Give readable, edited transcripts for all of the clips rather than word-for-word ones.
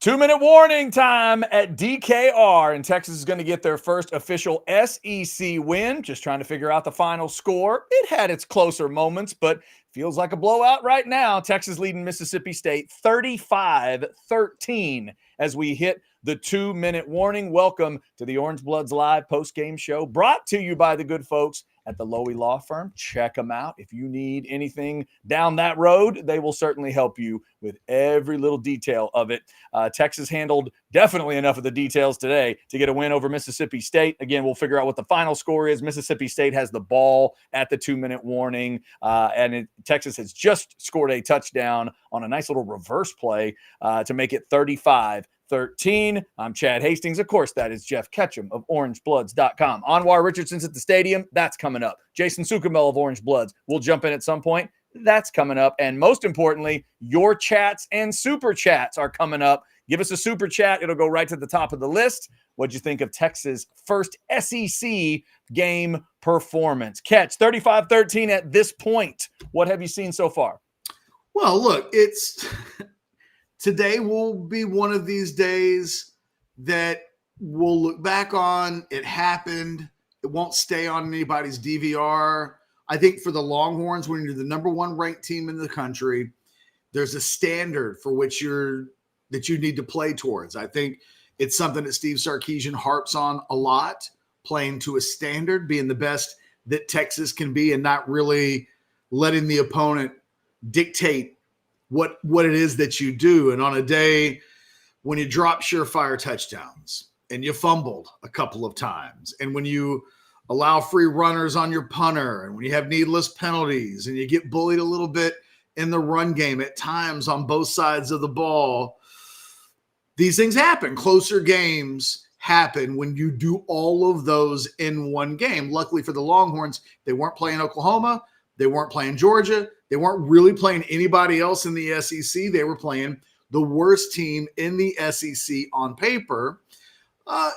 2-minute warning time at DKR, and Texas is going to get their first official SEC win. Just trying to figure out the final score. It had its closer moments, but feels like a blowout right now. Texas leading Mississippi State 35-13 as we hit the 2-minute warning. Welcome to the Orange Bloods Live post-game show, brought to you by the good folks at the Lowy Law Firm. Check them out. If you need anything down that road, they will certainly help you with every little detail of it. Texas handled definitely enough of the details today to get a win over Mississippi State. Again, we'll figure out what the final score is. Mississippi State has the ball at the 2-minute warning, and Texas has just scored a touchdown on a nice little reverse play to make it 35-13. I'm Chad Hastings. Of course, that is Jeff Ketchum of OrangeBloods.com. Anwar Richardson's at the stadium. That's coming up. Jason Sukamel of Orange Bloods will jump in at some point. That's coming up. And most importantly, your chats and super chats are coming up. Give us a super chat. It'll go right to the top of the list. What'd you think of Texas' first SEC game performance? Catch 35-13 at this point. What have you seen so far? Well, look, today will be one of these days that we'll look back on. It happened. It won't stay on anybody's DVR. I think for the Longhorns, when you're the number one ranked team in the country, there's a standard for which that you need to play towards. I think it's something that Steve Sarkisian harps on a lot, playing to a standard, being the best that Texas can be, and not really letting the opponent dictate what it is that you do. And on a day when you drop surefire touchdowns and you fumbled a couple of times, and when you allow free runners on your punter, and when you have needless penalties and you get bullied a little bit in the run game at times on both sides of the ball, these things happen. Closer games happen when you do all of those in one game. Luckily for the Longhorns, they weren't playing Oklahoma. They weren't playing Georgia. They weren't really playing anybody else in the SEC. They were playing the worst team in the SEC on paper.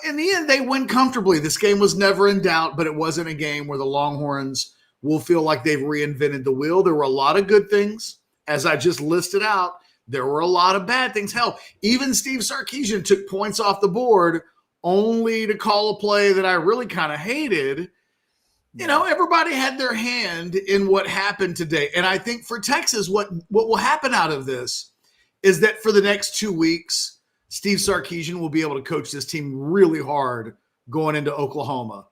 In the end, they win comfortably. This game was never in doubt, but it wasn't a game where the Longhorns will feel like they've reinvented the wheel. There were a lot of good things, as I just listed out. There were a lot of bad things. Hell, even Steve Sarkisian took points off the board only to call a play that I really kind of hated. You know, everybody had their hand in what happened today. And I think for Texas, what will happen out of this is that for the next 2 weeks, Steve Sarkisian will be able to coach this team really hard going into Oklahoma.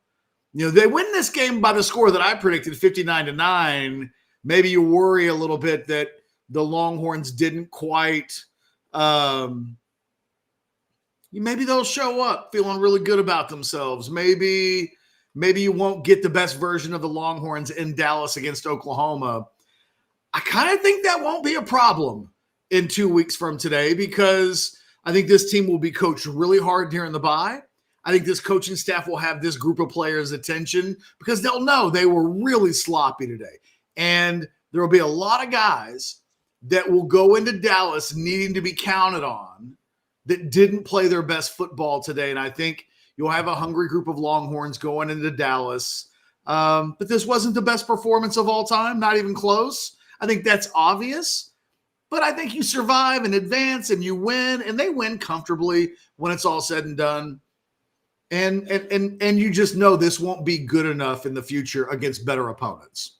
You know, they win this game by the score that I predicted, 59-9. Maybe you worry a little bit that the Longhorns didn't quite maybe they'll show up feeling really good about themselves. Maybe you won't get the best version of the Longhorns in Dallas against Oklahoma. I kind of think that won't be a problem in 2 weeks from today, because I think this team will be coached really hard during the bye. I think this coaching staff will have this group of players' attention because they'll know they were really sloppy today. And there will be a lot of guys that will go into Dallas needing to be counted on that didn't play their best football today. And I think you'll have a hungry group of Longhorns going into Dallas. But this wasn't the best performance of all time, not even close. I think that's obvious. But I think you survive and advance and you win, and they win comfortably when it's all said and done. And you just know this won't be good enough in the future against better opponents.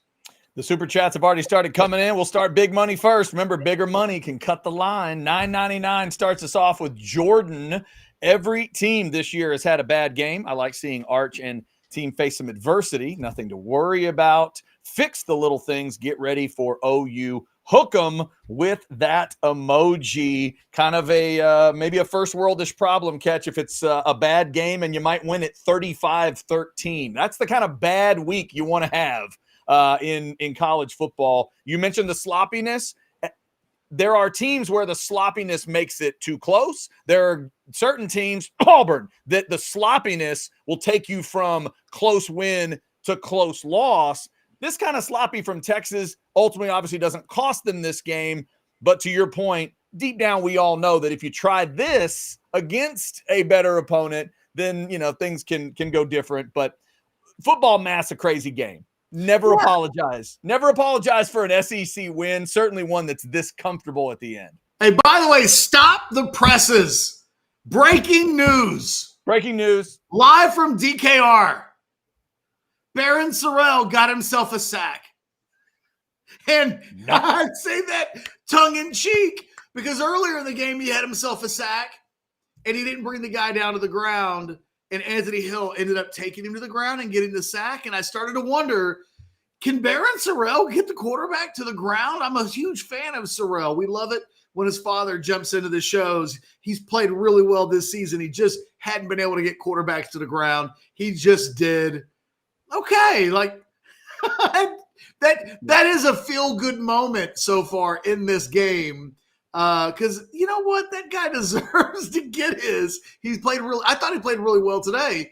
The super chats have already started coming in. We'll start big money first. Remember, bigger money can cut the line. $9.99 starts us off with Jordan. Every team this year has had a bad game. I like seeing Arch and team face some adversity. Nothing to worry about. Fix the little things. Get ready for OU. Hook 'em with that emoji. Kind of a maybe a first worldish problem, Catch, if it's a bad game and you might win it 35-13. That's the kind of bad week you want to have in college football. You mentioned the sloppiness. There are teams where the sloppiness makes it too close. There are certain teams, Auburn, that the sloppiness will take you from close win to close loss. This kind of sloppy from Texas ultimately obviously doesn't cost them this game. But to your point, deep down, we all know that if you try this against a better opponent, then, you know, things can go different. But football math's a crazy game. Never apologize. Never apologize for an SEC win. Certainly one that's this comfortable at the end. Hey, by the way, stop the presses. Breaking news. Breaking news. Live from DKR. Baron Sorrell got himself a sack. And I say that tongue in cheek because earlier in the game he had himself a sack and he didn't bring the guy down to the ground. And Anthony Hill ended up taking him to the ground and getting the sack. And I started to wonder, can Baron Sorrell get the quarterback to the ground? I'm a huge fan of Sorrell. We love it when his father jumps into the shows. He's played really well this season. He just hadn't been able to get quarterbacks to the ground. He just did. Okay, like that is a feel-good moment so far in this game. Because you know what? That guy deserves to get his. I thought he played really well today.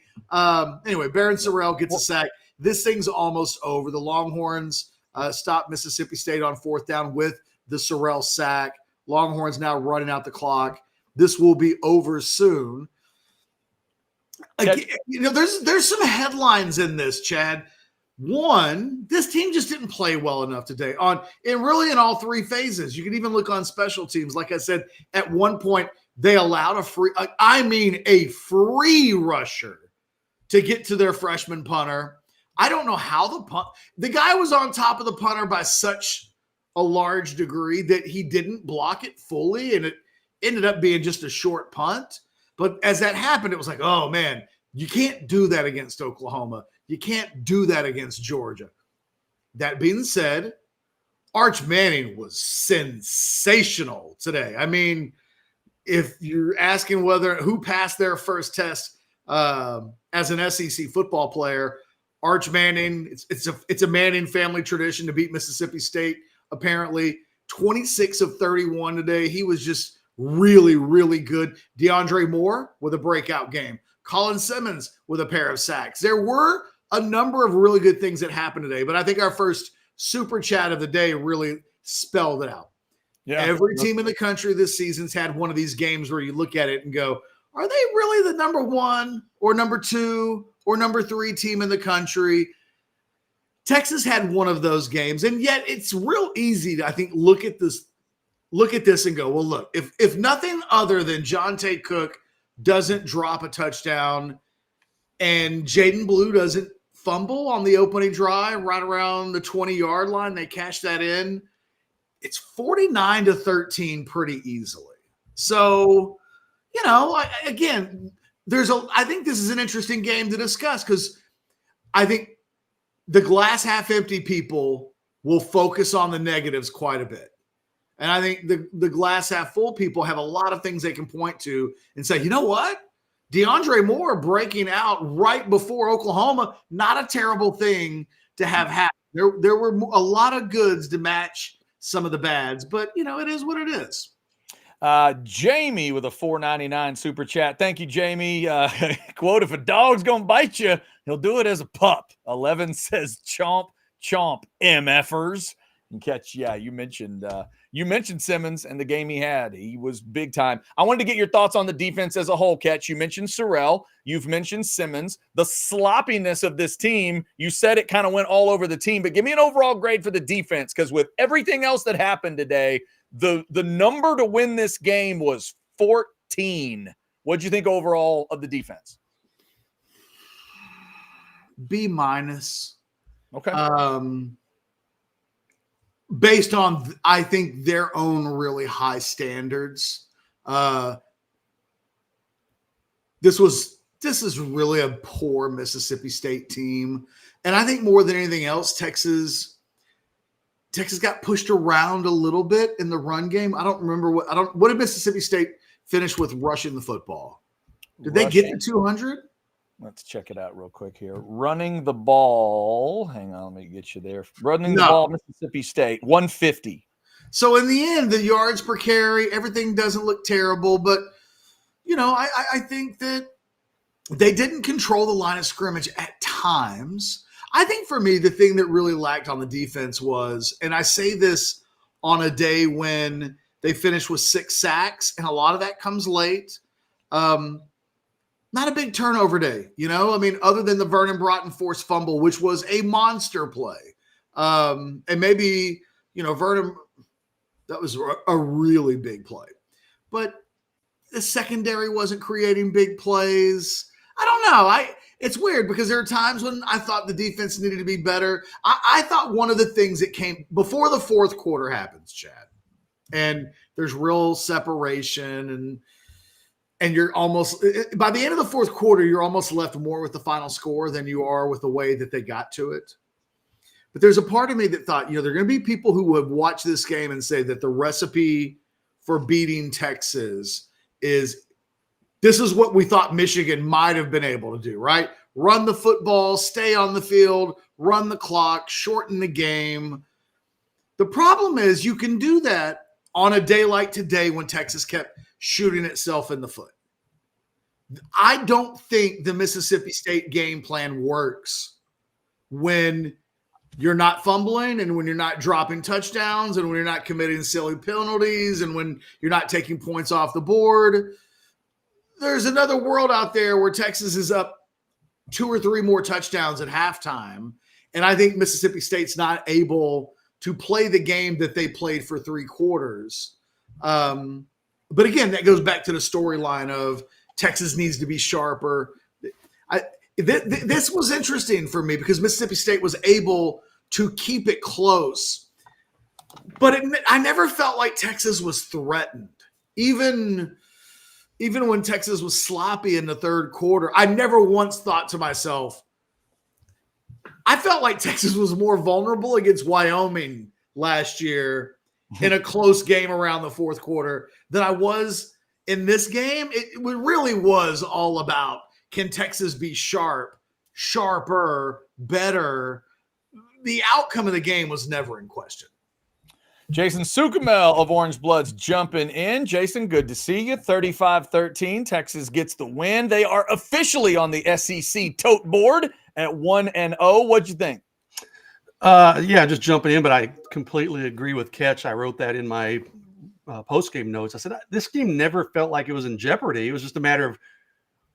Anyway, Baron Sorrell gets a sack. This thing's almost over. The Longhorns stopped Mississippi State on 4th down with the Sorrell sack. Longhorns now running out the clock. This will be over soon. Again, there's some headlines in this, Chad. One, this team just didn't play well enough today in all three phases. You can even look on special teams. Like I said, at one point they allowed a free rusher to get to their freshman punter. I don't know how the guy was on top of the punter by such a large degree that he didn't block it fully, and it ended up being just a short punt. But as that happened, it was like, oh man, you can't do that against Oklahoma. You can't do that against Georgia. That being said, Arch Manning was sensational today. I mean, if you're asking who passed their first test as an SEC football player, Arch Manning, it's a Manning family tradition to beat Mississippi State, apparently. 26 of 31 today. He was just really, really good. DeAndre Moore with a breakout game. Colin Simmons with a pair of sacks. There were a number of really good things that happened today, but I think our first super chat of the day really spelled it out. Yeah. Every team in the country this season's had one of these games where you look at it and go, are they really the number 1 or number 2 or number 3 team in the country? Texas had one of those games, and yet it's real easy to, I think, look at this and go, well, look, if nothing other than Jonte Cook doesn't drop a touchdown and Jaden Blue doesn't fumble on the opening drive right around the 20-yard line, they cash that in, it's 49-13 pretty easily. So, again, I think this is an interesting game to discuss because I think the glass half empty people will focus on the negatives quite a bit. And I think the glass half full people have a lot of things they can point to and say, you know what? DeAndre Moore breaking out right before Oklahoma, not a terrible thing to have happen. There were a lot of goods to match some of the bads, but, it is what it is. Jamie with a $4.99 super chat. Thank you, Jamie. Quote, if a dog's going to bite you, he'll do it as a pup. 11 says chomp, chomp, MFers. And catch, you mentioned Simmons and the game he had. He was big time. I wanted to get your thoughts on the defense as a whole, Catch. You mentioned Sorrell. You've mentioned Simmons. The sloppiness of this team, you said it kind of went all over the team, but give me an overall grade for the defense because with everything else that happened today, the number to win this game was 14. What'd you think overall of the defense? B-. Okay. Based on, I think, their own really high standards. This is really a poor Mississippi State team. And I think more than anything else, Texas got pushed around a little bit in the run game. I don't remember what did Mississippi State finish with rushing the football? Did they get to 200? Let's check it out real quick here. Running the ball. Hang on, let me get you there. Running the ball, Mississippi State, 150. So in the end, the yards per carry, everything doesn't look terrible. But, I think that they didn't control the line of scrimmage at times. I think for me, the thing that really lacked on the defense was, and I say this on a day when they finished with 6 sacks, and a lot of that comes late. Not a big turnover day, other than the Vernon Broughton forced fumble, which was a monster play. And maybe, Vernon That was a really big play. But the secondary wasn't creating big plays. I don't know. It's weird because there are times when I thought the defense needed to be better. I thought one of the things that came before the fourth quarter happens, Chad, and there's real separation and you're almost by the end of the fourth quarter, you're almost left more with the final score than you are with the way that they got to it. But there's a part of me that thought, there are going to be people who would watch this game and say that the recipe for beating Texas is this is what we thought Michigan might have been able to do, right? Run the football, stay on the field, run the clock, shorten the game. The problem is you can do that on a day like today when Texas kept shooting itself in the foot. I don't think the Mississippi State game plan works when you're not fumbling and when you're not dropping touchdowns and when you're not committing silly penalties and when you're not taking points off the board. There's another world out there where Texas is up 2 or 3 more touchdowns at halftime. And I think Mississippi State's not able to play the game that they played for 3 quarters. But again, that goes back to the storyline of Texas needs to be sharper. This was interesting for me because Mississippi State was able to keep it close. But I never felt like Texas was threatened. Even when Texas was sloppy in the third quarter, I never once thought to myself, I felt like Texas was more vulnerable against Wyoming last year in a close game around the fourth quarter than I was in this game. It really was all about, can Texas be sharper, better? The outcome of the game was never in question. Jason Sukamel of Orange Bloods jumping in. Jason, good to see you. 35-13. Texas gets the win. They are officially on the SEC tote board at 1-0. What'd you think? Yeah, just jumping in, but I completely agree with Ketch. I wrote that in my post-game notes. I said, this game never felt like it was in jeopardy. It was just a matter of,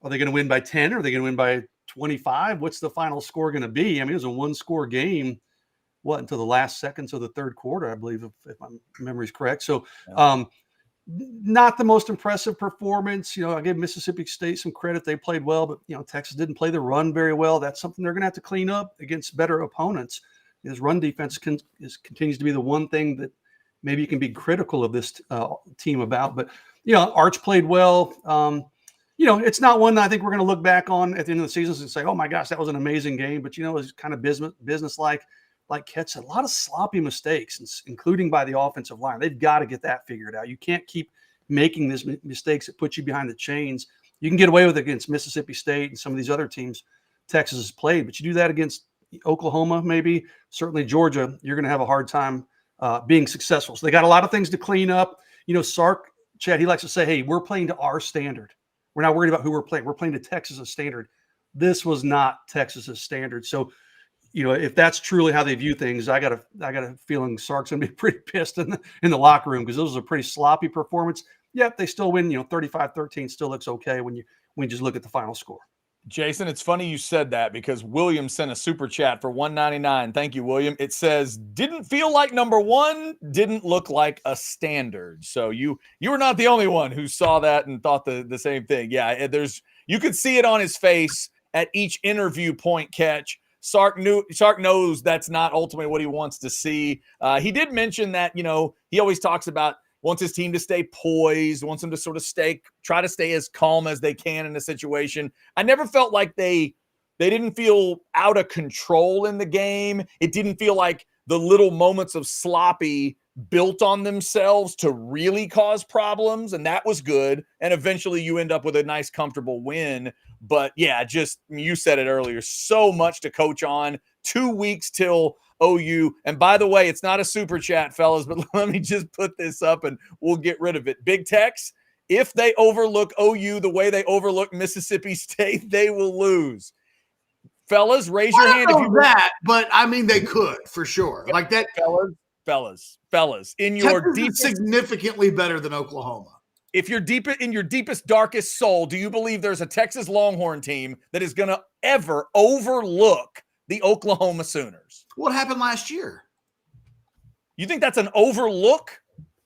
are they going to win by 10? Are they going to win by 25? What's the final score going to be? I mean, it was a 1-score game. Until the last seconds of the third quarter, I believe, if my memory is correct. So not the most impressive performance. I give Mississippi State some credit. They played well, but, Texas didn't play the run very well. That's something they're going to have to clean up against better opponents. His run defense continues to be the one thing that maybe you can be critical of this team about. But, Arch played well. It's not one that I think we're going to look back on at the end of the season and say, oh, my gosh, that was an amazing game. But, it was kind of business-like. Like Ketch said, a lot of sloppy mistakes, including by the offensive line. They've got to get that figured out. You can't keep making these mistakes that put you behind the chains. You can get away with it against Mississippi State and some of these other teams Texas has played, but you do that against Oklahoma, maybe, certainly Georgia, you're going to have a hard time being successful. So they got a lot of things to clean up. Sark, Chad, he likes to say, hey, we're playing to our standard. We're not worried about who we're playing. We're playing to Texas's standard. This was not Texas's standard. So, if that's truly how they view things, I got a feeling Sark's gonna be pretty pissed in the locker room because this was a pretty sloppy performance. Yep, they still win. 35-13 still looks okay when you just look at the final score. Jason, it's funny you said that because William sent a super chat for $1.99. Thank you, William. It says, didn't feel like number one, didn't look like a standard. So you were not the only one who saw that and thought the same thing. Yeah, you could see it on his face at each interview point, Ketch. Sark knows that's not ultimately what he wants to see. He did mention that, he always talks about wants his team to stay poised, wants them to sort of try to stay as calm as they can in a situation. I never felt like they didn't feel out of control in the game. It didn't feel like the little moments of sloppy built on themselves to really cause problems, and that was good. And eventually you end up with a nice, comfortable win. But yeah, you said it earlier, so much to coach on. 2 weeks till OU. And by the way, it's not a super chat, fellas, but let me just put this up and we'll get rid of it. Big Tex, if they overlook OU the way they overlook Mississippi State, they will lose. Fellas, raise your hand. I don't know that, but I mean, they could for sure. Like that. Fellas, in your deepest, significantly better than Oklahoma. If you're in your deepest, darkest soul, do you believe there's a Texas Longhorn team that is going to ever overlook the Oklahoma Sooners? What happened last year? You think that's an overlook?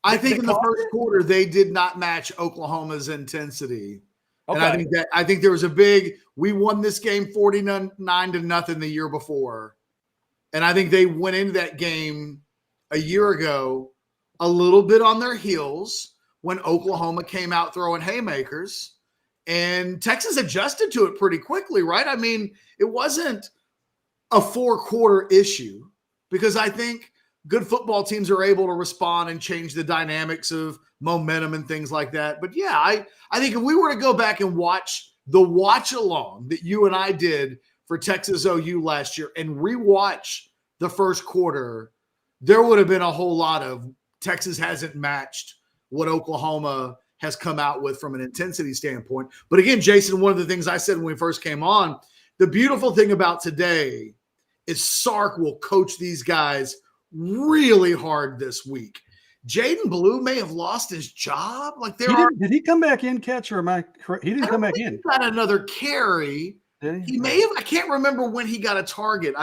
I think in the first quarter they did not match Oklahoma's intensity. Okay. And I think there was we won this game 49-0 the year before. And I think they went into that game a year ago a little bit on their heels when Oklahoma came out throwing haymakers, and Texas adjusted to it pretty quickly, right? I mean, it wasn't a 4-quarter issue, because I think good football teams are able to respond and change the dynamics of momentum and things like that. But yeah, I think if we were to go back and watch the watch along that you and I did for Texas OU last year and rewatch the first quarter, there would have been a whole lot of Texas hasn't matched what Oklahoma has come out with from an intensity standpoint. But again, Jason, one of the things I said when we first came on, the beautiful thing about today is Sark will coach these guys really hard this week. Jaden Blue may have lost his job. Like did he come back in, Catch, or am I correct? He didn't come back in. He got another carry. Did he? He may have. I can't remember when he got a target.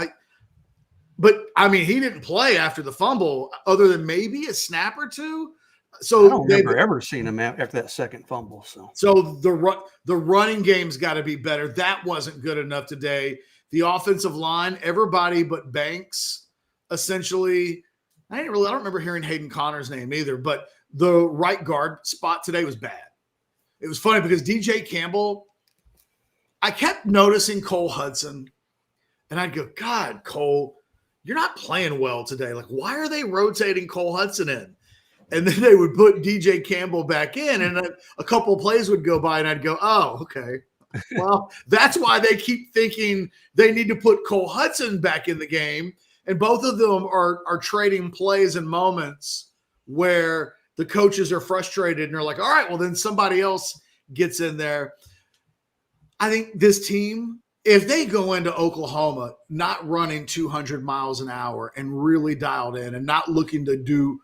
But I mean, he didn't play after the fumble, other than maybe a snap or two. So I don't remember ever seeing him after that second fumble. So the running game's got to be better. That wasn't good enough today. The offensive line, everybody but Banks, essentially. I don't remember hearing Hayden Connor's name either, but the right guard spot today was bad. It was funny because DJ Campbell, I kept noticing Cole Hudson, and I'd go, God, Cole, you're not playing well today. Like, why are they rotating Cole Hudson in? And then they would put DJ Campbell back in, and a couple of plays would go by, and I'd go, oh, okay. Well, that's why they keep thinking they need to put Cole Hudson back in the game. And both of them are trading plays and moments where the coaches are frustrated and they're like, all right, well, then somebody else gets in there. I think this team, if they go into Oklahoma not running 200 miles an hour and really dialed in and not looking to do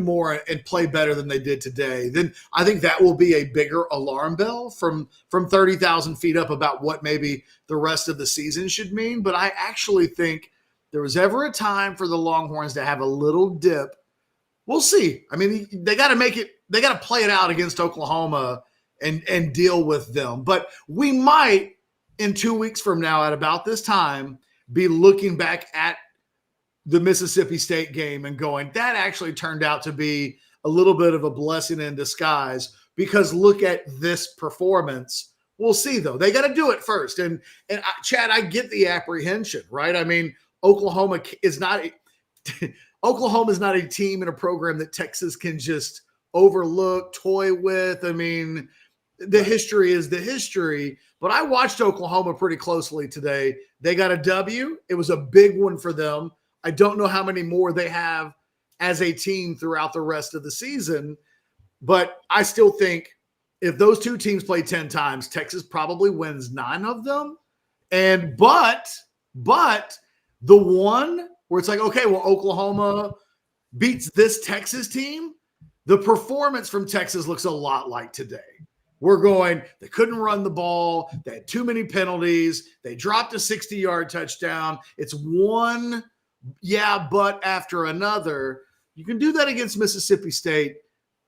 more and play better than they did today, then I think that will be a bigger alarm bell from 30,000 feet up about what maybe the rest of the season should mean. But I actually think there was ever a time for the Longhorns to have a little dip. We'll see. I mean, they got to make it. They got to play it out against Oklahoma and deal with them. But we might, in 2 weeks from now, at about this time, be looking back at the Mississippi State game and going, that actually turned out to be a little bit of a blessing in disguise, because look at this performance. We'll see, though. They got to do it first. And Chad, I get the apprehension, right? I mean, Oklahoma is not a team and a program that Texas can just overlook, toy with. I mean, the history is the history, but I watched Oklahoma pretty closely today. They got a W. It was a big one for them. I don't know how many more they have as a team throughout the rest of the season, but I still think if those two teams play 10 times, Texas probably wins 9 of them. But the one where it's like, okay, well, Oklahoma beats this Texas team, the performance from Texas looks a lot like today. We're going, they couldn't run the ball. They had too many penalties. They dropped a 60-yard touchdown. It's one, but after another. You can do that against Mississippi State.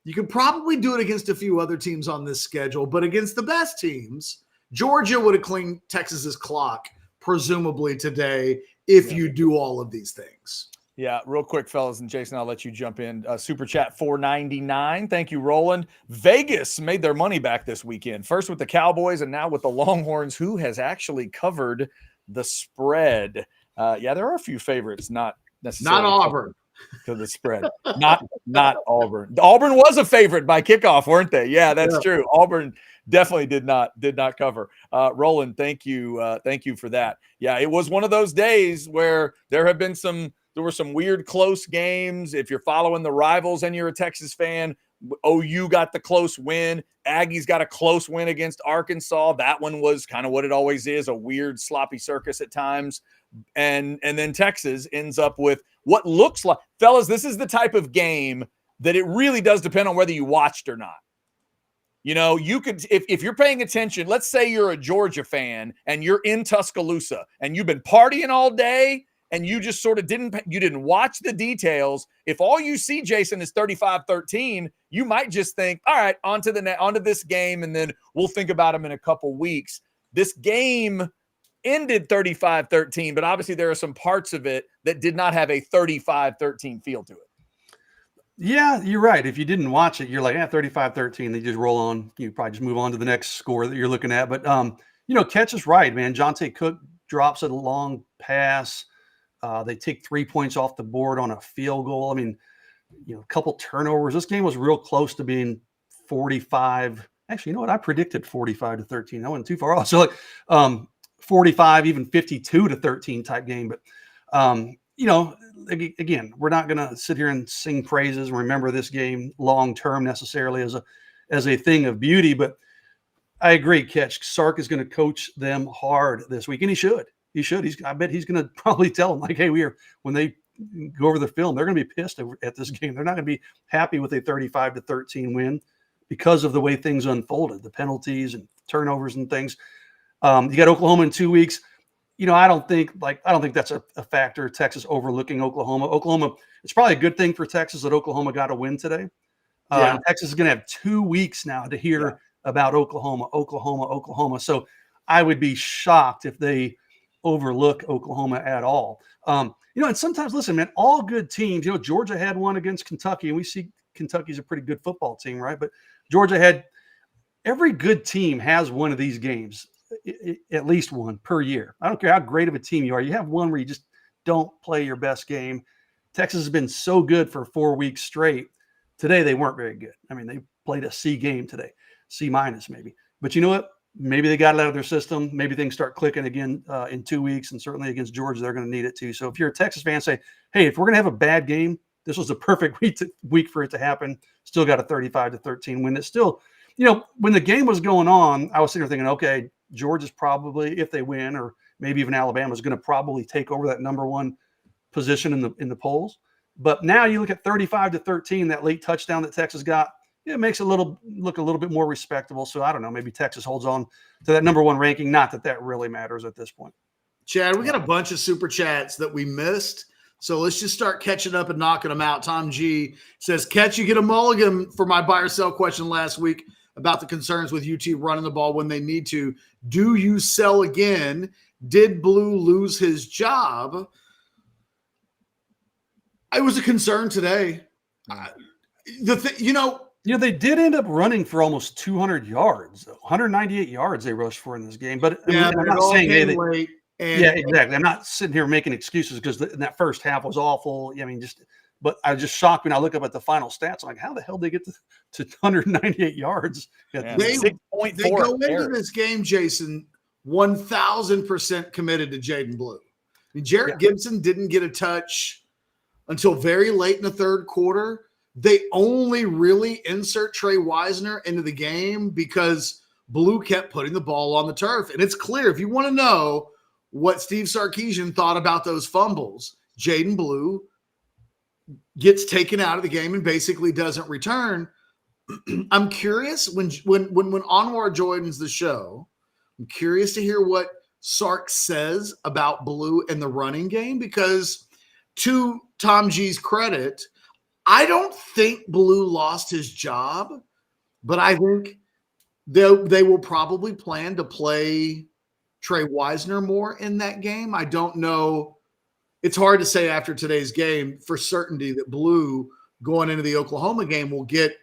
You can probably do it against a few other teams on this schedule, but against the best teams, Georgia would have cleaned Texas's clock, presumably today, if you do all of these things. Yeah, real quick, fellas, and Jason, I'll let you jump in. Super chat $4.99. Thank you, Roland. Vegas made their money back this weekend. First with the Cowboys and now with the Longhorns, who has actually covered the spread. There are a few favorites, not necessarily. Not Auburn. To the spread. Not Auburn. Auburn was a favorite by kickoff, weren't they? Yeah, that's true. Auburn definitely did not cover. Roland, thank you for that. Yeah, it was one of those days where there were some weird close games. If you're following the rivals and you're a Texas fan, OU got the close win. Aggies got a close win against Arkansas. That one was kind of what it always is, a weird sloppy circus at times. And then Texas ends up with what looks like, fellas, this is the type of game that it really does depend on whether you watched or not. You know, you could, if you're paying attention, let's say you're a Georgia fan and you're in Tuscaloosa and you've been partying all day and you just sort of didn't watch the details, if all you see, Jason, is 35-13, you might just think, all right, onto this game, and then we'll think about them in a couple weeks. This game ended 35-13, but obviously there are some parts of it that did not have a 35-13 feel to it. Yeah, you're right. If you didn't watch it, you're like, 35-13. They just roll on. You probably just move on to the next score that you're looking at. But, Ketch is right, man. Jonte Cook drops a long pass. They take 3 points off the board on a field goal. I mean, a couple turnovers. This game was real close to being 45. Actually, you know what? I predicted 45-13. I wasn't too far off. So, 45, even 52-13 type game. But, again, we're not going to sit here and sing praises and remember this game long term necessarily as a thing of beauty. But I agree, Ketch. Sark is going to coach them hard this week, and he should. I bet he's going to probably tell them, like, hey, when they go over the film, they're going to be pissed at this game. They're not going to be happy with a 35-13 win because of the way things unfolded, the penalties and turnovers and things. You got Oklahoma in 2 weeks. I don't think that's a factor. Texas overlooking Oklahoma. It's probably a good thing for Texas that Oklahoma got a win today. Texas is going to have 2 weeks now to hear about Oklahoma. So I would be shocked if they overlook Oklahoma at all. And sometimes, listen, man, all good teams, Georgia had one against Kentucky, and we see Kentucky's a pretty good football team, right? But every good team has one of these games, at least one per year. I don't care how great of a team you are. You have one where you just don't play your best game. Texas has been so good for 4 weeks straight. Today, they weren't very good. I mean, they played a C game today, C- maybe. But you know what? Maybe they got it out of their system. Maybe things start clicking again in 2 weeks, and certainly against Georgia, they're going to need it too. So if you're a Texas fan, say, hey, if we're going to have a bad game, this was the perfect week for it to happen. Still got a 35-13 win. It's still, when the game was going on, I was sitting there thinking, okay, Georgia's probably, if they win, or maybe even Alabama's going to probably take over that number one position in the polls. But now you look at 35-13, that late touchdown that Texas got, it makes it look a little bit more respectable. So I don't know, maybe Texas holds on to that number one ranking. Not that really matters at this point. Chad, we got a bunch of super chats that we missed. So let's just start catching up and knocking them out. Tom G says, Catch, you get a mulligan for my buy or sell question last week about the concerns with UT running the ball when they need to. Do you sell again? Did Blue lose his job? It was a concern today. They did end up running for almost 200 yards, 198 yards they rushed for in this game. But I'm not saying late. Exactly. I'm not sitting here making excuses because that first half was awful. But I was just shocked when I look up at the final stats. I'm like, how the hell did they get to 198 yards? Yeah. They go into this game, Jason, 1,000% committed to Jaden Blue. I mean, Jarrett Gibson didn't get a touch until very late in the third quarter. They only really insert Trey Wisner into the game because Blue kept putting the ball on the turf. And it's clear, if you want to know what Steve Sarkisian thought about those fumbles, Jaden Blue gets taken out of the game and basically doesn't return. I'm curious when Anwar joins the show, I'm curious to hear what Sark says about Blue and the running game, because to Tom G's credit, I don't think Blue lost his job, but I think they will probably plan to play Trey Wisner more in that game. I don't know. It's hard to say after today's game for certainty that Blue going into the Oklahoma game will get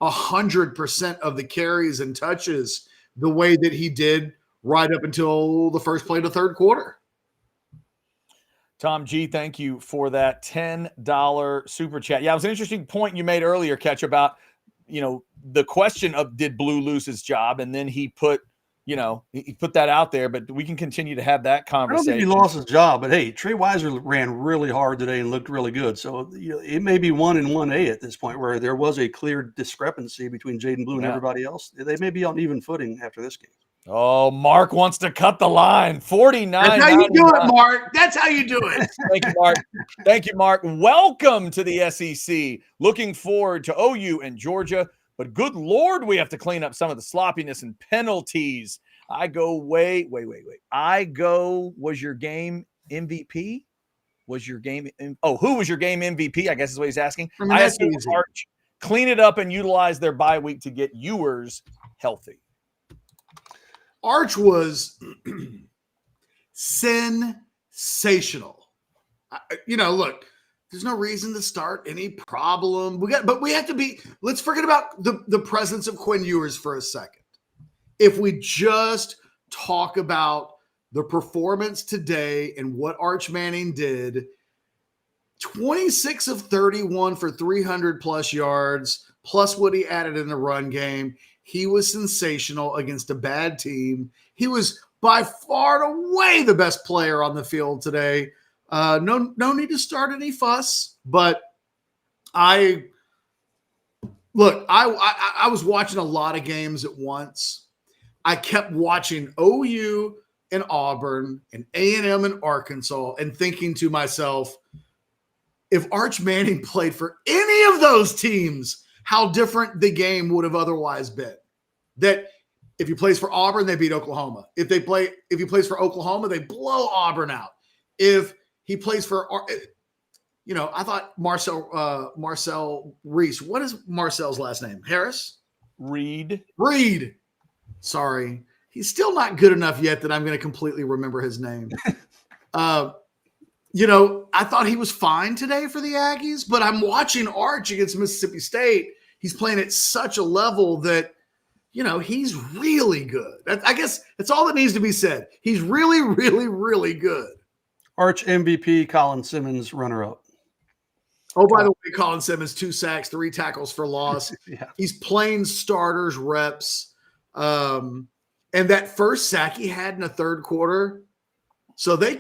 100% of the carries and touches the way that he did right up until the first play of the third quarter. Tom G, thank you for that $10 super chat. Yeah, it was an interesting point you made earlier, Catch, about, the question of did Blue lose his job? And then he put that out there, but we can continue to have that conversation. I don't think he lost his job, but hey, Trey Wisner ran really hard today and looked really good. So it may be 1 and 1A at this point, where there was a clear discrepancy between Jaden Blue and everybody else. They may be on even footing after this game. Oh, Mark wants to cut the line. 49. That's how you do it, Mark. That's how you do it. Thank you, Mark. Thank you, Mark. Welcome to the SEC. Looking forward to OU and Georgia. But good Lord, we have to clean up some of the sloppiness and penalties. I go, wait. I go, was your game MVP? was your game? Who was your game MVP? I guess is what he's asking. I mean, I that's assume easy. Arch. Clean it up and utilize their bye week to get Ewers healthy. Arch was sensational. Look, there's no reason to start any problem. But we have to be. Let's forget about the presence of Quinn Ewers for a second. If we just talk about the performance today and what Arch Manning did, 26 of 31 for 300 plus yards, plus what he added in the run game. He was sensational against a bad team. He was by far and away the best player on the field today. No need to start any fuss, but I was watching a lot of games at once. I kept watching OU and Auburn and A&M and Arkansas and thinking to myself, if Arch Manning played for any of those teams, how different the game would have otherwise been. That if he plays for Auburn, they beat Oklahoma. If he plays for Oklahoma, they blow Auburn out. If he plays for, I thought Marcel Reese. What is Marcel's last name? Harris? Reed. Sorry. He's still not good enough yet that I'm going to completely remember his name. I thought he was fine today for the Aggies, but I'm watching Arch against Mississippi State. He's playing at such a level that, he's really good. I guess that's all that needs to be said. He's really, really, really good. Arch MVP, Colin Simmons, runner-up. Oh, by the way, Colin Simmons, 2 sacks, 3 tackles for loss. Yeah. He's playing starters reps. And that first sack he had in the third quarter. So they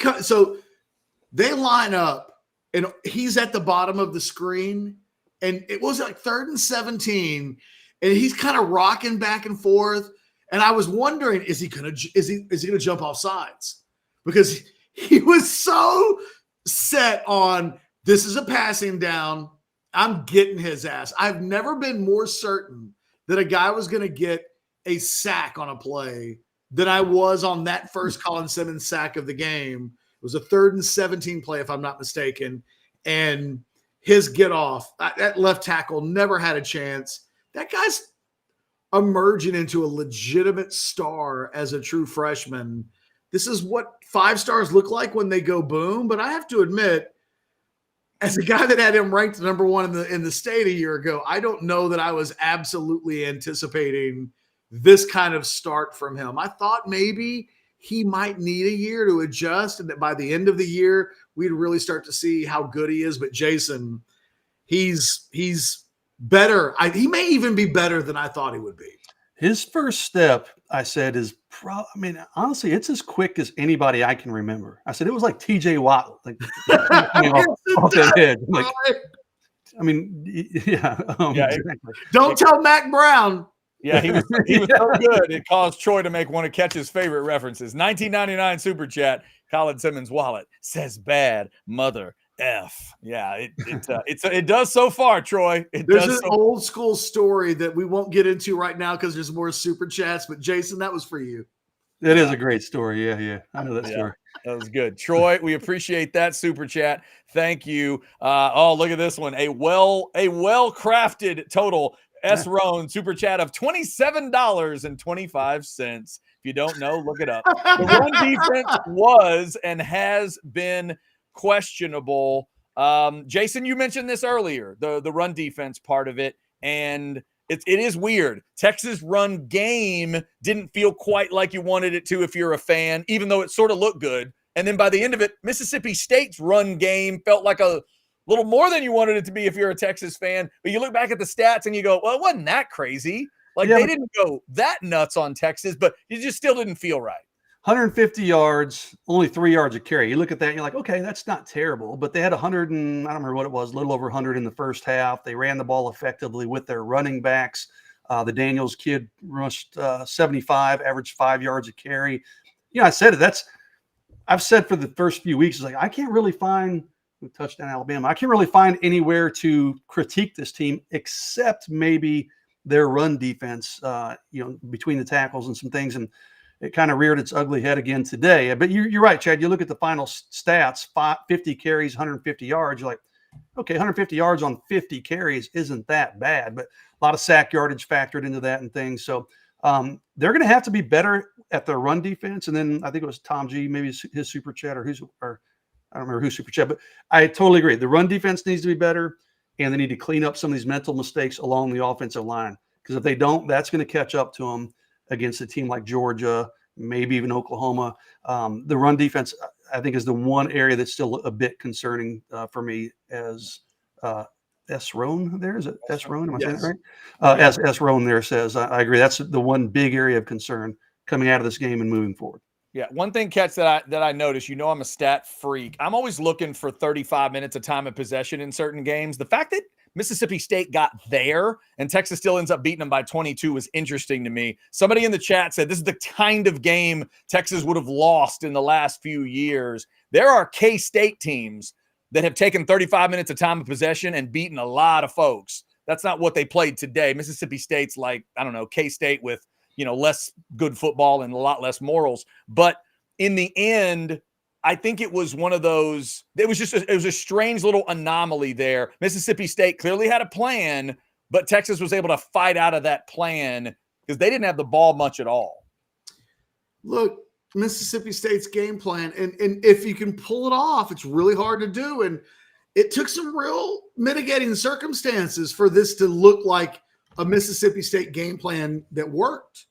line up, and he's at the bottom of the screen, and it was like 3rd and 17, and he's kind of rocking back and forth. And I was wondering, is he gonna jump off sides? Because he was so set on this is a passing down. I'm getting his ass. I've never been more certain that a guy was going to get a sack on a play than I was on that first Colin Simmons sack of the game. It was a 3rd and 17 play, if I'm not mistaken. And his get off, that left tackle never had a chance. That guy's emerging into a legitimate star as a true freshman. This is what 5 stars look like when they go boom. But I have to admit, as a guy that had him ranked number 1 in the state a year ago, I don't know that I was absolutely anticipating this kind of start from him. I thought maybe he might need a year to adjust, and that by the end of the year, we'd really start to see how good he is. But Jason, he's better. He may even be better than I thought he would be. His first step, I said, is honestly, it's as quick as anybody I can remember. I said it was like TJ Watt, like off the head. Like, exactly. Don't tell Mac Brown. Yeah, he was so good. It caused Troy to make one of Ketch's favorite references. 1999 Super Chat. Colin Simmons' wallet says bad mother F. Yeah, it does so far, Troy. There's an old school story that we won't get into right now because there's more Super Chats. But Jason, that was for you. It is a great story. Yeah. I know that story. That was good. Troy, we appreciate that Super Chat. Thank you. Look at this one. A well-crafted total. S. Roan Super Chat of $27.25. If you don't know, look it up. The run defense was and has been questionable. Jason, you mentioned this earlier, the run defense part of it, and it is weird. Texas run game didn't feel quite like you wanted it to if you're a fan, even though it sort of looked good. And then by the end of it, Mississippi State's run game felt like a little more than you wanted it to be if you're a Texas fan. But you look back at the stats and you go, well, it wasn't that crazy. Like, they didn't go that nuts on Texas, but you just still didn't feel right. 150 yards, only 3 yards a carry. You look at that and you're like, okay, that's not terrible. But they had 100 and I don't remember what it was, a little over 100 in the first half. They ran the ball effectively with their running backs. The Daniels kid rushed 75, averaged 5 yards a carry. I said it. I've said for the first few weeks, it's like, I can't really find – touchdown Alabama. I can't really find anywhere to critique this team except maybe their run defense, between the tackles and some things. And it kind of reared its ugly head again today. But you're right, Chad. You look at the final stats: 50 carries, 150 yards. You're like, okay, 150 yards on 50 carries isn't that bad, but a lot of sack yardage factored into that and things. So they're going to have to be better at their run defense. And then I think it was Tom G, maybe his super chat or I don't remember who super chat, but I totally agree. The run defense needs to be better, and they need to clean up some of these mental mistakes along the offensive line. Because if they don't, that's going to catch up to them against a team like Georgia, maybe even Oklahoma. The run defense, I think, is the one area that's still a bit concerning for me. As S. Roan there, is it S. Roan? Am I saying that right? As S. Roan there says, I agree. That's the one big area of concern coming out of this game and moving forward. Yeah, one thing, Ketch, that I noticed, I'm a stat freak. I'm always looking for 35 minutes of time of possession in certain games. The fact that Mississippi State got there and Texas still ends up beating them by 22 was interesting to me. Somebody in the chat said this is the kind of game Texas would have lost in the last few years. There are K-State teams that have taken 35 minutes of time of possession and beaten a lot of folks. That's not what they played today. Mississippi State's like, I don't know, K-State with less good football and a lot less morals. But in the end, I think it was one of those, it was a strange little anomaly there. Mississippi State clearly had a plan, but Texas was able to fight out of that plan because they didn't have the ball much at all. Look, Mississippi State's game plan, and if you can pull it off, it's really hard to do. And it took some real mitigating circumstances for this to look like a Mississippi State game plan that worked,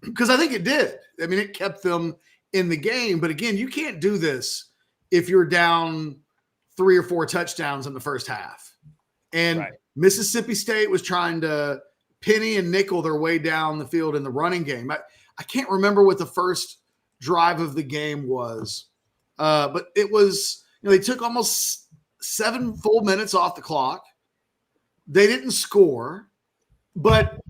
because I think it did. I mean, it kept them in the game. But again, you can't do this if you're down 3 or 4 touchdowns in the first half. And right. Mississippi State was trying to penny and nickel their way down the field in the running game. I can't remember what the first drive of the game was, but it was, they took almost 7 full minutes off the clock. They didn't score. But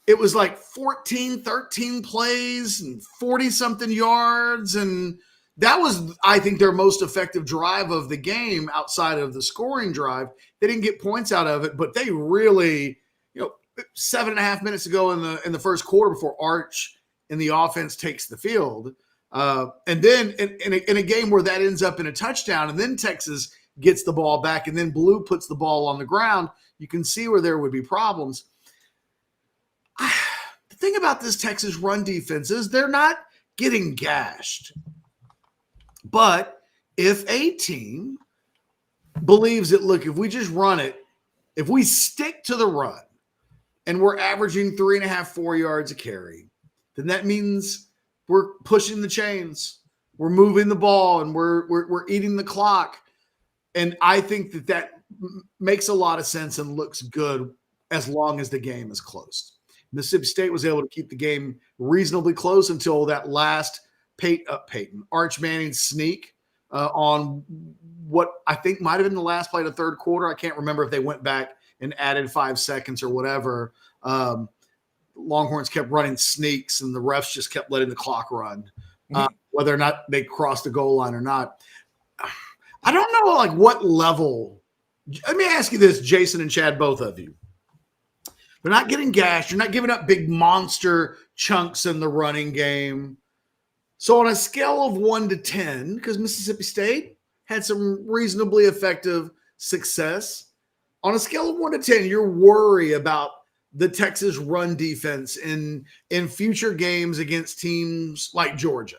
it was like 14, 13 plays and 40-something yards. And that was, I think, their most effective drive of the game outside of the scoring drive. They didn't get points out of it, but they really, 7.5 minutes ago in the first quarter before Arch and the offense takes the field. And then in a game where that ends up in a touchdown, and then Texas gets the ball back, and then Blue puts the ball on the ground, you can see where there would be problems. The thing about this Texas run defense is they're not getting gashed. But if a team believes that, look, if we just run it, if we stick to the run and we're averaging 3.5, 4 yards a carry, then that means we're pushing the chains, we're moving the ball, and we're eating the clock. And I think that makes a lot of sense and looks good as long as the game is close. Mississippi State was able to keep the game reasonably close until that last Arch Manning sneak on what I think might have been the last play of the third quarter. I can't remember if they went back and added 5 seconds or whatever. Longhorns kept running sneaks, and the refs just kept letting the clock run, whether or not they crossed the goal line or not. I don't know, what level. Let me ask you this, Jason and Chad, both of you. They're not getting gashed. You're not giving up big monster chunks in the running game. So on a scale of 1 to 10, because Mississippi State had some reasonably effective success, on a scale of 1 to 10, you're worried about the Texas run defense in future games against teams like Georgia.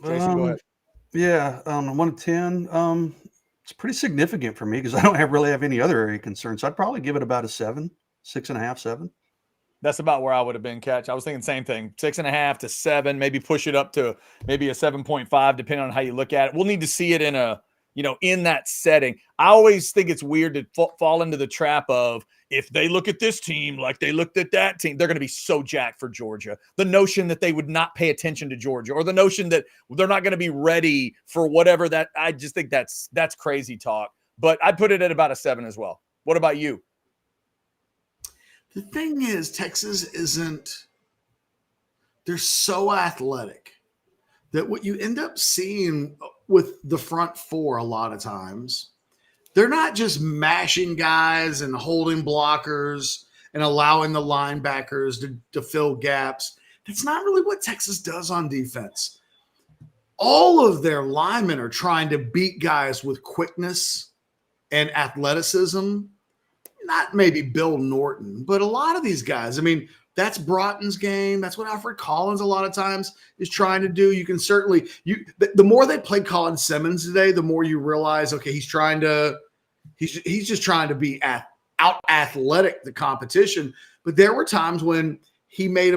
Jason, go ahead. Yeah, 1 to 10. It's pretty significant for me because I don't really have any other area concerns. So I'd probably give it about a 7, 6.5, 7. That's about where I would have been, Catch. I was thinking the same thing, 6.5 to 7, maybe push it up to maybe a 7.5, depending on how you look at it. We'll need to see it in in that setting. I always think it's weird to fall into the trap of, if they look at this team like they looked at that team, they're going to be so jacked for Georgia. The notion that they would not pay attention to Georgia, or the notion that they're not going to be ready for whatever that, I just think that's crazy talk. But I'd put it at about a 7 as well. What about you? The thing is, Texas they're so athletic that what you end up seeing with the front four a lot of times, they're not just mashing guys and holding blockers and allowing the linebackers to fill gaps. That's not really what Texas does on defense. All of their linemen are trying to beat guys with quickness and athleticism. Not maybe Bill Norton, but a lot of these guys. I mean, that's Broughton's game. That's what Alfred Collins a lot of times is trying to do. You can certainly the more they played Colin Simmons today, the more you realize, okay, he's just trying to be out athletic the competition. But there were times when he made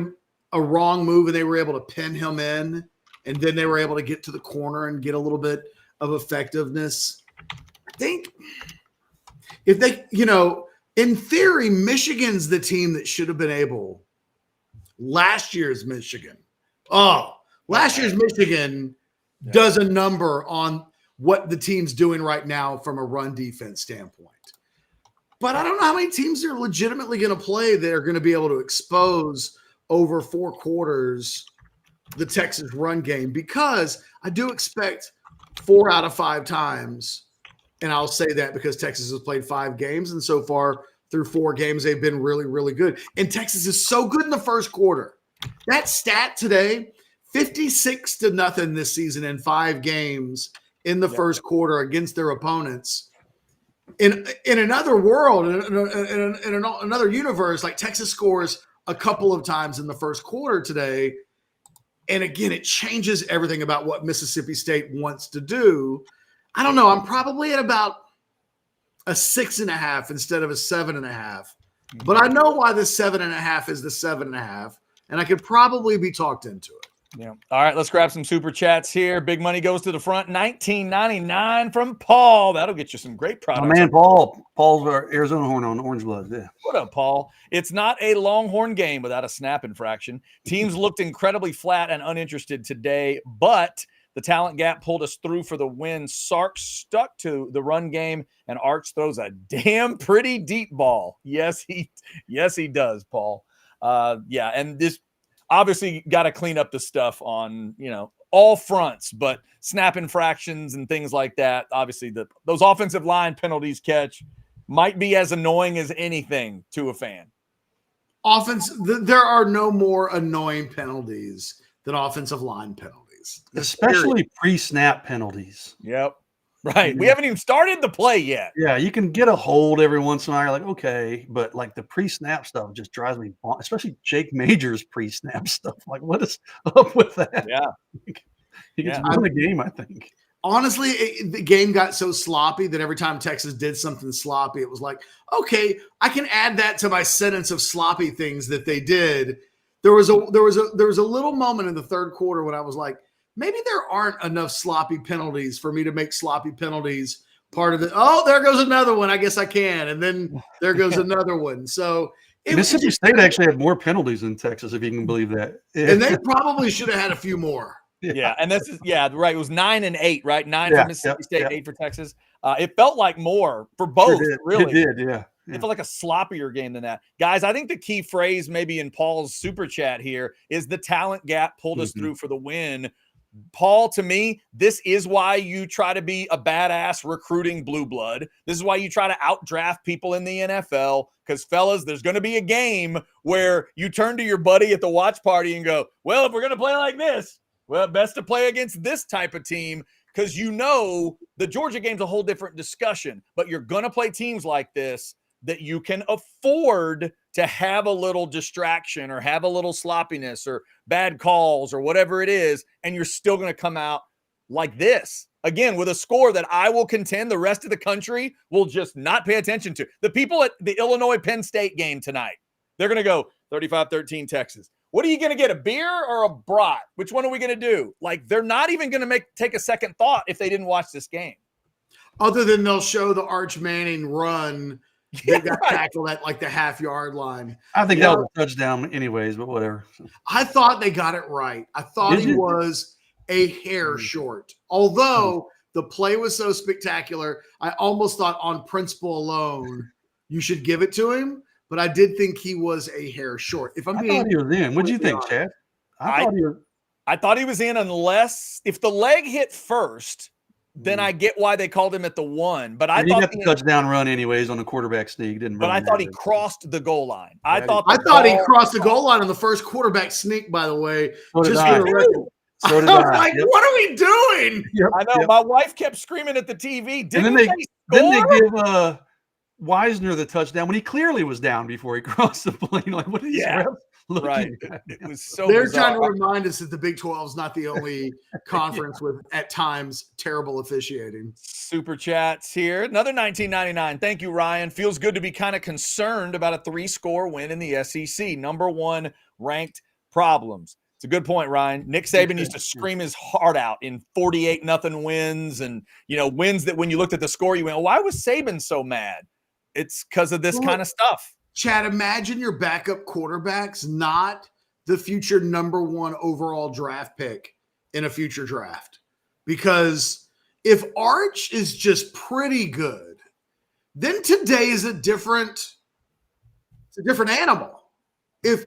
a wrong move and they were able to pin him in, and then they were able to get to the corner and get a little bit of effectiveness. I think if they, in theory, Michigan's the team that should have been able. Last year's Michigan. Last year's Michigan does a number on what the team's doing right now from a run defense standpoint. But I don't know how many teams are legitimately going to play that are going to be able to expose over 4 quarters the Texas run game, because I do expect 4 out of 5 times, and I'll say that because Texas has played 5 games, and so far through 4 games, they've been really, really good. And Texas is so good in the first quarter. That stat today, 56-0 this season in 5 games in the first quarter against their opponents. In another world, in another universe, like Texas scores a couple of times in the first quarter today. And again, it changes everything about what Mississippi State wants to do. I don't know. I'm probably at about a 6.5 instead of a 7.5. But I know why the 7.5 is the 7.5, and I could probably be talked into it. Yeah. All right, let's grab some super chats here. Big money goes to the front. $19.99 from Paul. That'll get you some great products. Oh, man, Paul's our Arizona horn on Orange Blood. Yeah. What up, Paul? It's not a Longhorn game without a snap infraction. Teams looked incredibly flat and uninterested today, but the talent gap pulled us through for the win. Sark stuck to the run game, and Arch throws a damn pretty deep ball. Yes, he does, Paul. Yeah, and this obviously got to clean up the stuff on, all fronts, but snap infractions and things like that. Obviously, those offensive line penalties catch might be as annoying as anything to a fan. There are no more annoying penalties than offensive line penalties. Especially pre-snap penalties. Yep. Right. We haven't even started the play yet. Yeah, you can get a hold every once in a while. You're like, okay, but like the pre-snap stuff just drives me, especially Jake Major's pre-snap stuff. Like, what is up with that? Yeah. He gets win the game, I think. Honestly, the game got so sloppy that every time Texas did something sloppy, it was like, okay, I can add that to my sentence of sloppy things that they did. There was a little moment in the third quarter when I was like, maybe there aren't enough sloppy penalties for me to make sloppy penalties part of it. Oh, there goes another one. I guess I can. And then there goes another one. So Mississippi State actually had more penalties than Texas, if you can believe that. And they probably should have had a few more. Yeah. And this is, right. It was 9 and 8, right? 9 for Mississippi State, 8 for Texas. It felt like more for both, really. It did, yeah. It felt like a sloppier game than that. Guys, I think the key phrase maybe in Paul's super chat here is the talent gap pulled us through for the win. Paul, to me, this is why you try to be a badass recruiting blue blood. This is why you try to outdraft people in the NFL, because, fellas, there's going to be a game where you turn to your buddy at the watch party and go, well, if we're going to play like this, well, best to play against this type of team, because the Georgia game's a whole different discussion, but you're going to play teams like this that you can afford to have a little distraction or have a little sloppiness or bad calls or whatever it is, and you're still going to come out like this. Again, with a score that I will contend the rest of the country will just not pay attention to. The people at the Illinois-Penn State game tonight, they're going to go 35-13 Texas. What are you going to get, a beer or a brat? Which one are we going to do? Like, they're not even going to take a second thought if they didn't watch this game. Other than they'll show the Arch Manning run. They got tackled at like the half-yard line. I think that was a touchdown anyways, but whatever. I thought they got it right. I thought he was a hair short. Although the play was so spectacular, I almost thought on principle alone you should give it to him, but I did think he was a hair short. I thought he was in. What do you think, Chad? I thought he was in unless if the leg hit first, then I get why they called him at the 1. But I he thought got the touchdown run anyways on the quarterback sneak. Didn't. But I thought he crossed the goal line. I thought he crossed the goal line on the first quarterback sneak. By the way, so just for the record. So did I was like, what are we doing? I know. My wife kept screaming at the TV. And then they give Wisner the touchdown when he clearly was down before he crossed the plane. Like, what are these refs looking at? It was so They're bizarre. trying to remind us that the Big 12 is not the only conference with, at times, terrible officiating. Super chats here. Another 1999. Thank you, Ryan. Feels good to be kind of concerned about a 3-score win in the SEC. Number 1 ranked problems. It's a good point, Ryan. Nick Saban used to scream his heart out in 48-0 wins, and wins that when you looked at the score, you went, "Oh, why was Saban so mad?" It's because of this kind of stuff. Chad, imagine your backup quarterback's not the future number 1 overall draft pick in a future draft. Because if Arch is just pretty good, then today is a different animal. If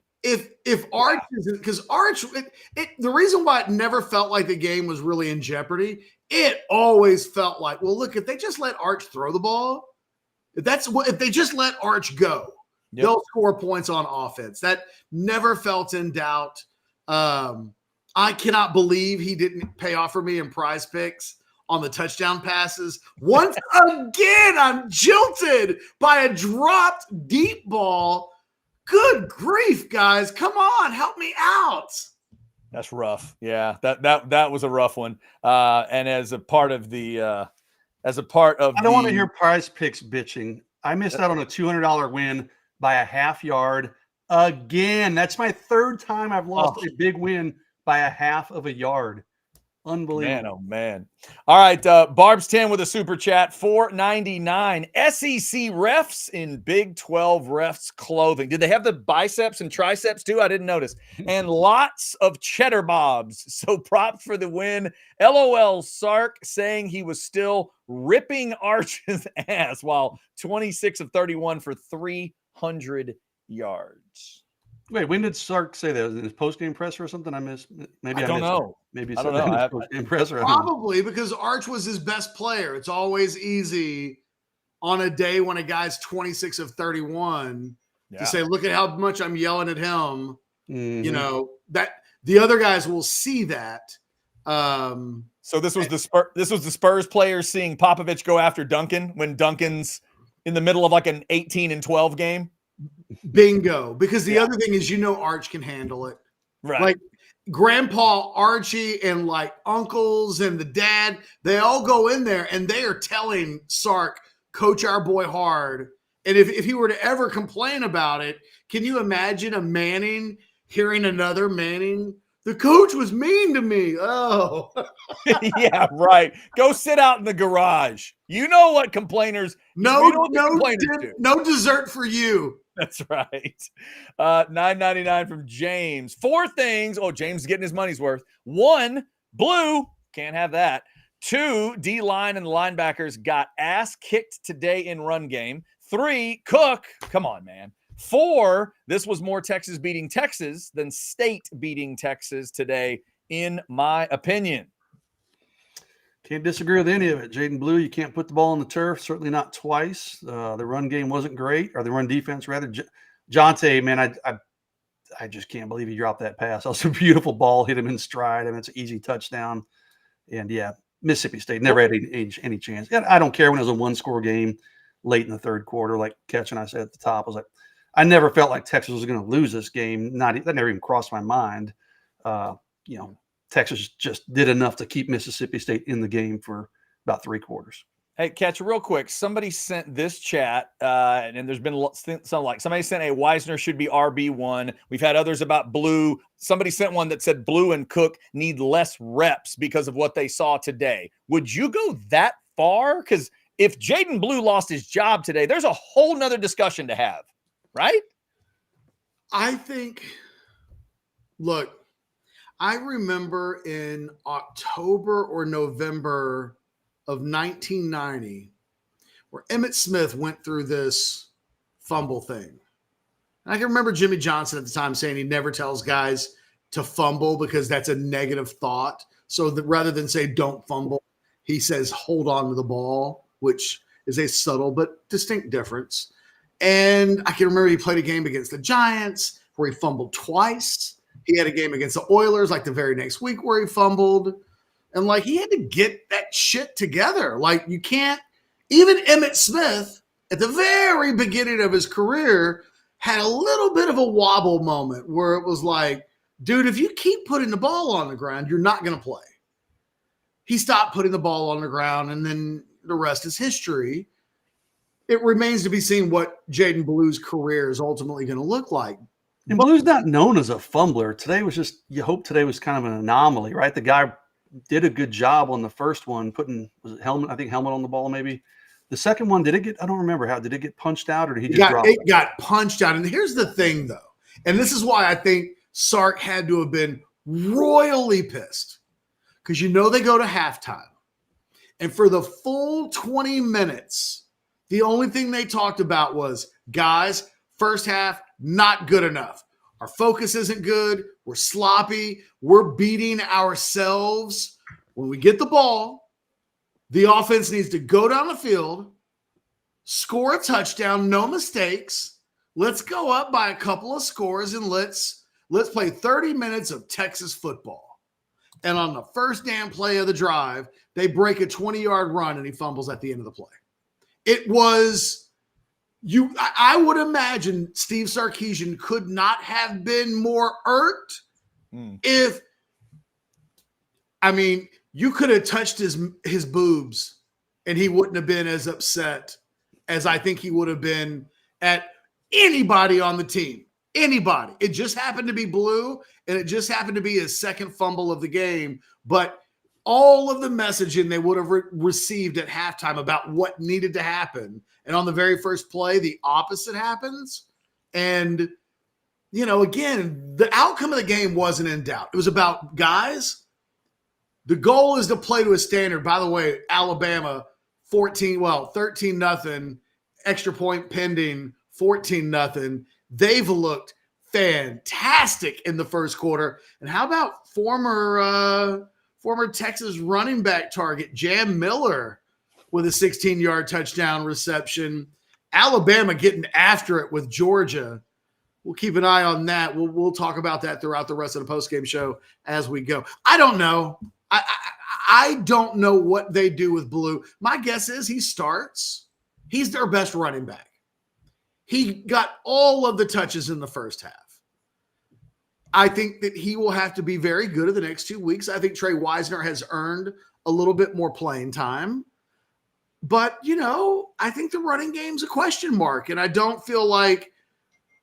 Arch isn't, because Arch, the reason why it never felt like the game was really in jeopardy, it always felt like, well, look, if they just let Arch throw the ball, if they just let Arch go, they'll score points on offense. That never felt in doubt. I cannot believe he didn't pay off for me in Prize Picks on the touchdown passes. Once again, I'm jilted by a dropped deep ball. Good grief, guys. Come on, help me out. That's rough. Yeah, that was a rough one. And as a part of I don't want to hear Prize Picks bitching. I missed out on a $200 win by a half yard again. That's my 3rd time I've lost a big win by a half of a yard. Unbelievable. Man, oh man. All right, Barb's 10 with a super chat, $4.99. SEC refs in Big 12 refs clothing. Did they have the biceps and triceps too? I didn't notice. And lots of cheddar bobs. So props for the win. LOL Sark saying he was still ripping Arch's ass while 26 of 31 for 300 yards. Wait, when did Sark say that? Was it in his post-game presser or something? I missed. Maybe I don't know. Maybe I don't know. Post-game presser. Probably because Arch was his best player. It's always easy on a day when a guy's 26 of 31 to say, "Look at how much I'm yelling at him." Mm-hmm. That the other guys will see that. So this was the Spurs players seeing Popovich go after Duncan when Duncan's in the middle of like an 18-12 game. Bingo. Because the other thing is, Arch can handle it. Right. Like Grandpa Archie and like uncles and the dad, they all go in there and they are telling Sark, coach our boy hard. And if he were to ever complain about it, can you imagine a Manning hearing another Manning? The coach was mean to me. Oh. Yeah, right. Go sit out in the garage. You know what complainers no dessert for you. That's right. $9.99 from James. 4 things. Oh, James is getting his money's worth. 1, Blue. Can't have that. 2, D-line and the linebackers got ass kicked today in run game. 3, Cook. Come on, man. 4, this was more Texas beating Texas than State beating Texas today, in my opinion. Can't disagree with any of it. Jaden Blue, you can't put the ball on the turf, certainly not twice. The run game wasn't great, or the run defense, rather. Jonte, man, I just can't believe he dropped that pass. That was a beautiful ball, hit him in stride. I mean, it's an easy touchdown. And, Mississippi State never had any chance. And I don't care when it was a 1-score game late in the 3rd quarter, like Ketch and I said at the top. I was like, I never felt like Texas was going to lose this game. That never even crossed my mind. Texas just did enough to keep Mississippi State in the game for about 3 quarters. Hey, Catch, real quick. Somebody sent this chat, and there's been somebody sent a Wisner should be RB1. We've had others about Blue. Somebody sent one that said Blue and Cook need less reps because of what they saw today. Would you go that far? Because if Jaden Blue lost his job today, there's a whole nother discussion to have, right? I think, look, I remember in October or November of 1990 where Emmitt Smith went through this fumble thing. And I can remember Jimmy Johnson at the time saying he never tells guys to fumble because that's a negative thought. So rather than say don't fumble, He says, hold on to the ball, which is a subtle but distinct difference. And I can remember he played a game against the Giants where he fumbled twice. He had a game against the Oilers like the very next week where he fumbled. And like he had to get that shit together. Like you can't, even Emmitt Smith at the very beginning of his career had a little bit of a wobble moment where it was like, dude, if you keep putting the ball on the ground, you're not going to play. He stopped putting the ball on the ground, and then the rest is history. It remains to be seen what Jaden Blue's career is ultimately going to look like. And Blue's not known as a fumbler. Today was just, you hope today was kind of an anomaly, right? The guy did a good job on the first one, putting, was it helmet? I think helmet on the ball, maybe. The second one, did it get, I don't remember how, did it get punched out or did he just drop it? It got punched out. And here's the thing, though, and this is why I think Sark had to have been royally pissed, because you know they go to halftime. And for the full 20 minutes, the only thing they talked about was, guys, first half, not good enough. Our focus isn't good. We're sloppy. We're beating ourselves. When we get the ball, the offense needs to go down the field, score a touchdown, no mistakes. Let's go up by a couple of scores and let's play 30 minutes of Texas football. And on the first damn play of the drive, they break a 20-yard run and he fumbles at the end of the play. It was I would imagine Steve Sarkisian could not have been more irked if, I mean, you could have touched his boobs and he wouldn't have been as upset as I think he would have been at anybody on the team. Anybody. It just happened to be Blue, and it just happened to be his second fumble of the game. But all of the messaging they would have received at halftime about what needed to happen, and on the very first play, the opposite happens. And, you know, again, the outcome of the game wasn't in doubt. It was about, guys, the goal is to play to a standard. By the way, Alabama, 13-0, extra point pending, 14-0. They've looked fantastic in the first quarter. And how about former Texas running back target Jam Miller with a 16-yard touchdown reception? Alabama getting after it with Georgia. We'll keep an eye on that. We'll talk about that throughout the rest of the postgame show as we go. I don't know. I don't know what they do with Blue. My guess is he starts. He's their best running back. He got all of the touches in the first half. I think that he will have to be very good in the next 2 weeks. I think Trey Wisner has earned a little bit more playing time. But, you know, I think the running game's a question mark. And I don't feel like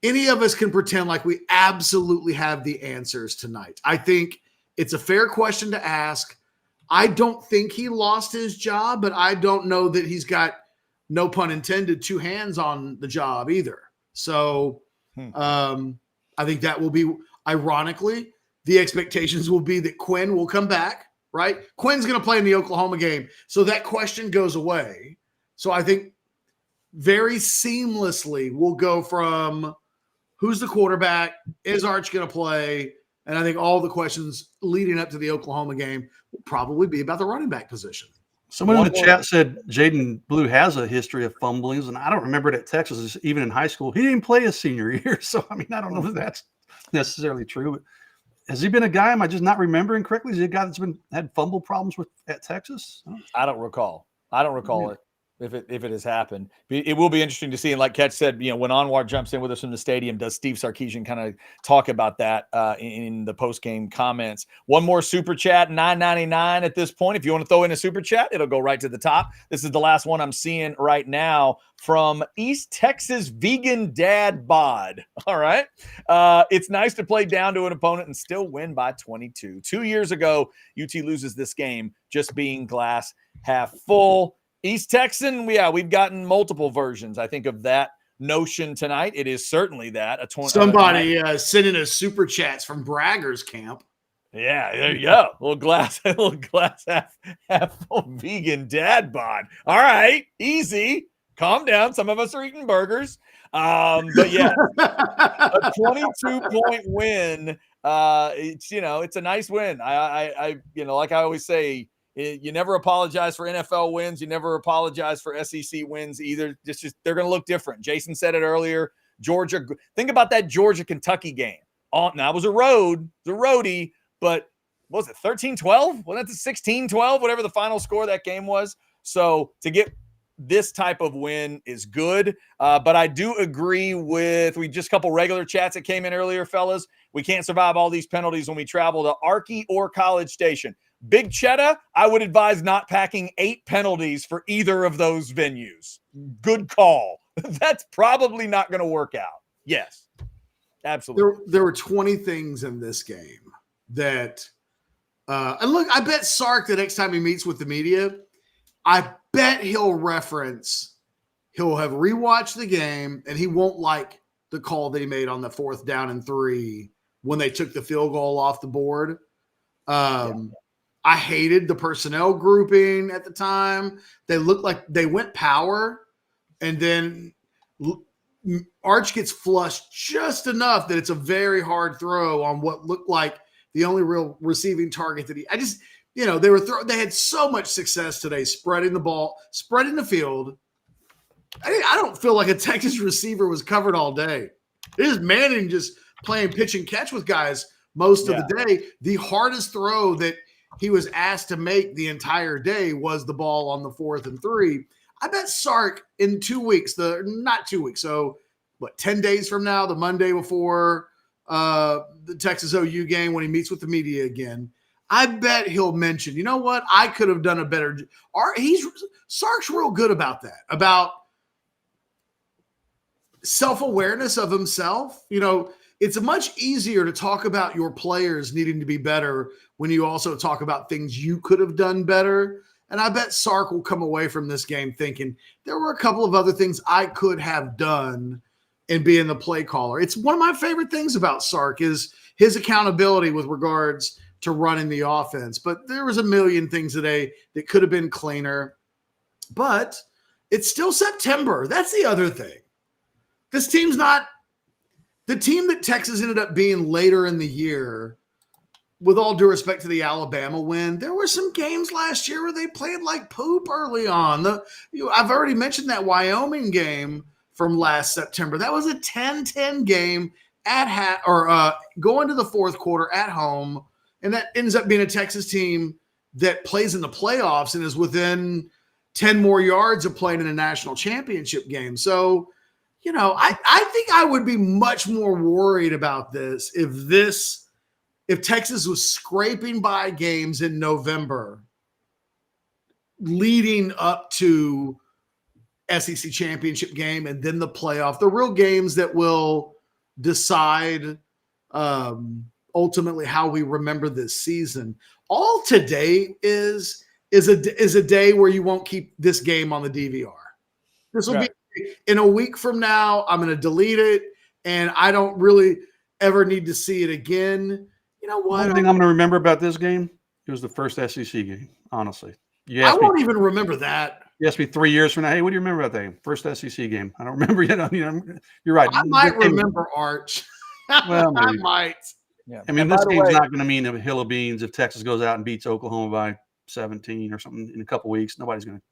any of us can pretend like we absolutely have the answers tonight. I think it's a fair question to ask. I don't think he lost his job, but I don't know that he's got, no pun intended, two hands on the job either. So I think that will be, ironically, the expectations will be that Quinn will come back, right? Quinn's going to play in the Oklahoma game. So that question goes away. So I think very seamlessly we'll go from who's the quarterback, is Arch going to play? And I think all the questions leading up to the Oklahoma game will probably be about the running back position. Someone in the chat said Jaden Blue has a history of fumblings, and I don't remember it at Texas, even in high school. He didn't play his senior year, so, I mean, I don't know if that's necessarily true. But has he been a guy, am I just not remembering correctly? Is he a guy that's had fumble problems at Texas? I don't recall. It. If it has happened, it will be interesting to see. And like Ketch said, you know, when Anwar jumps in with us from the stadium, does Steve Sarkisian kind of talk about that in the post-game comments? One more super chat, $9.99 at this point. If you want to throw in a super chat, it'll go right to the top. This is the last one I'm seeing right now from East Texas Vegan Dad Bod. All right. It's nice to play down to an opponent and still win by 22. 2 years ago, UT loses this game just being glass half full. East Texan, we've gotten multiple versions, I think, of that notion tonight. It is certainly that. Somebody sending us super chats from Braggers camp. Yeah, there you go. Little glass half full vegan dad bod. All right, easy. Calm down. Some of us are eating burgers. But yeah, a 22-point win. It's a nice win. I like I always say, You never apologize for NFL wins. You never apologize for SEC wins either. Just they're going to look different. Jason said it earlier. Georgia, think about that Georgia-Kentucky game. Now it was a roadie, but what was it, 13-12? Wasn't it the 16-12, whatever the final score of that game was? So to get this type of win is good. But I do agree with just a couple regular chats that came in earlier, fellas. We can't survive all these penalties when we travel to Arky or College Station. Big Cheddar, I would advise not packing 8 penalties for either of those venues. Good call. That's probably not going to work out. Yes, absolutely. There were 20 things in this game that and look, I bet Sark, the next time he meets with the media, I bet he'll have rewatched the game and he won't like the call that he made on the 4th down and 3 when they took the field goal off the board. I hated the personnel grouping at the time. They looked like they went power, and then Arch gets flushed just enough that it's a very hard throw on what looked like the only real receiving target that they had so much success today spreading the ball, spreading the field. I don't feel like a Texas receiver was covered all day. It is Manning just playing pitch and catch with guys most of the day. The hardest throw that he was asked to make the entire day was the ball on the 4th and 3. I bet Sark in 2 weeks, not 2 weeks, so 10 days from now, the Monday before the Texas OU game when he meets with the media again, I bet he'll mention, you know what, I could have done a better. Sark's real good about that, about self-awareness of himself. It's much easier to talk about your players needing to be better when you also talk about things you could have done better. And I bet Sark will come away from this game thinking there were a couple of other things I could have done in being the play caller. It's one of my favorite things about Sark is his accountability with regards to running the offense. But there was a million things today that could have been cleaner. But it's still September. That's the other thing. This team's not the team that Texas ended up being later in the year. With all due respect to the Alabama win, there were some games last year where they played like poop early on. I've already mentioned that Wyoming game from last September. That was a 10-10 game going to the 4th quarter at home, and that ends up being a Texas team that plays in the playoffs and is within 10 more yards of playing in a national championship game. So, I think I would be much more worried about this if Texas was scraping by games in November leading up to SEC championship game and then the playoff, the real games that will decide ultimately how we remember this season. All today is a day where you won't keep this game on the DVR. This will be in a week from now. I'm going to delete it, and I don't really ever need to see it again. You know what? One thing I'm going to remember about this game, it was the first SEC game, honestly. I won't even remember that. You asked me 3 years from now, hey, what do you remember about that game? First SEC game. I don't remember yet. You're right. I might remember Arch. Well, maybe. I might. Yeah. I mean, this game's not going to mean a hill of beans if Texas goes out and beats Oklahoma by 17 or something in a couple weeks. Nobody's going to.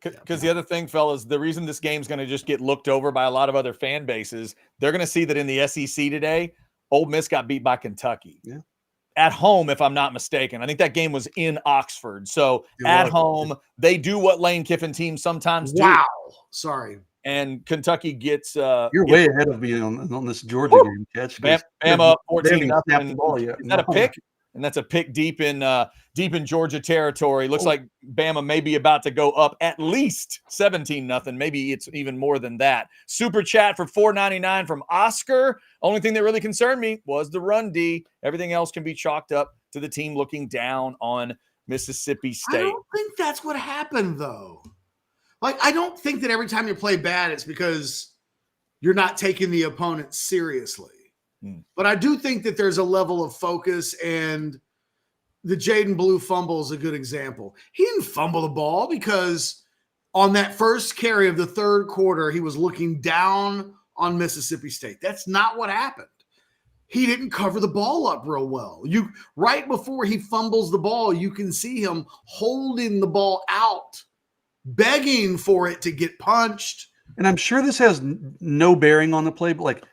Because the other thing, fellas, the reason this game's going to just get looked over by a lot of other fan bases, they're going to see that in the SEC today, Ole Miss got beat by Kentucky. Yeah. At home, if I'm not mistaken. I think that game was in Oxford. So at home, they do what Lane Kiffin teams sometimes do. Wow. Sorry. And Kentucky gets you're way ahead of me on this Georgia game, Catch. Bama up 14-0. Is that a pick? And that's a pick deep in Georgia territory. Looks like Bama may be about to go up at least 17-0. Maybe it's even more than that. Super chat for $4.99 from Oscar. Only thing that really concerned me was the run D. Everything else can be chalked up to the team looking down on Mississippi State. I don't think that's what happened, though. I don't think that every time you play bad, it's because you're not taking the opponent seriously. But I do think that there's a level of focus, and the Jaden Blue fumble is a good example. He didn't fumble the ball because on that first carry of the 3rd quarter, he was looking down on Mississippi State. That's not what happened. he didn't cover the ball up real well. Right before he fumbles the ball, you can see him holding the ball out, begging for it to get punched. And I'm sure this has no bearing on the play, but like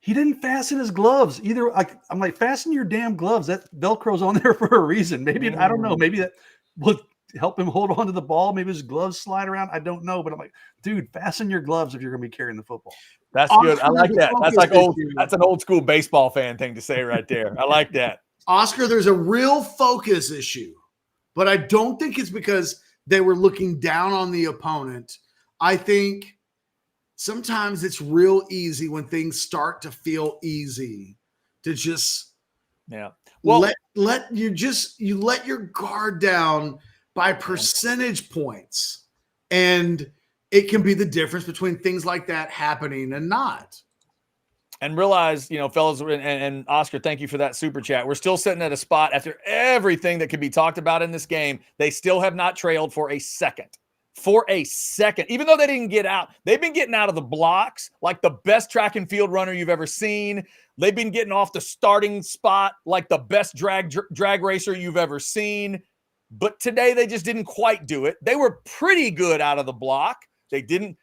he didn't fasten his gloves either. I'm like, fasten your damn gloves. That Velcro's on there for a reason. Maybe I don't know. Maybe that will help him hold on to the ball. Maybe his gloves slide around. I don't know, but I'm like, dude, fasten your gloves if you're going to be carrying the football. That's good. I like that. That's an old school baseball fan thing to say right there. I like that. Oscar, there's a real focus issue, but I don't think it's because they were looking down on the opponent. I think sometimes it's real easy when things start to feel easy to just let your guard down by percentage points, and it can be the difference between things like that happening and not. And realize, fellas, and Oscar, thank you for that super chat. We're still sitting at a spot after everything that could be talked about in this game. They still have not trailed for a second. Even though they didn't get out, they've been getting out of the blocks like the best track and field runner you've ever seen. They've been getting off the starting spot like the best drag racer you've ever seen. But today they just didn't quite do it. They were pretty good out of the block. They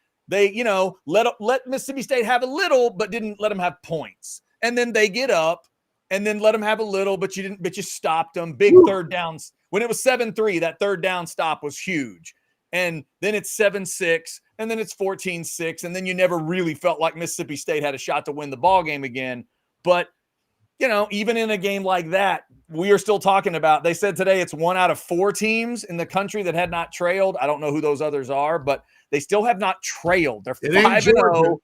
let Mississippi State have a little, but didn't let them have points. And then they get up and then let them have a little, but you stopped them. Big third downs. When it was 7-3, that third down stop was huge. And then it's 7-6, and then it's 14-6, and then you never really felt like Mississippi State had a shot to win the ball game again. But, even in a game like that, we are still talking about, they said today it's 1 out of 4 teams in the country that had not trailed. I don't know who those others are, but they still have not trailed. They're 5-0.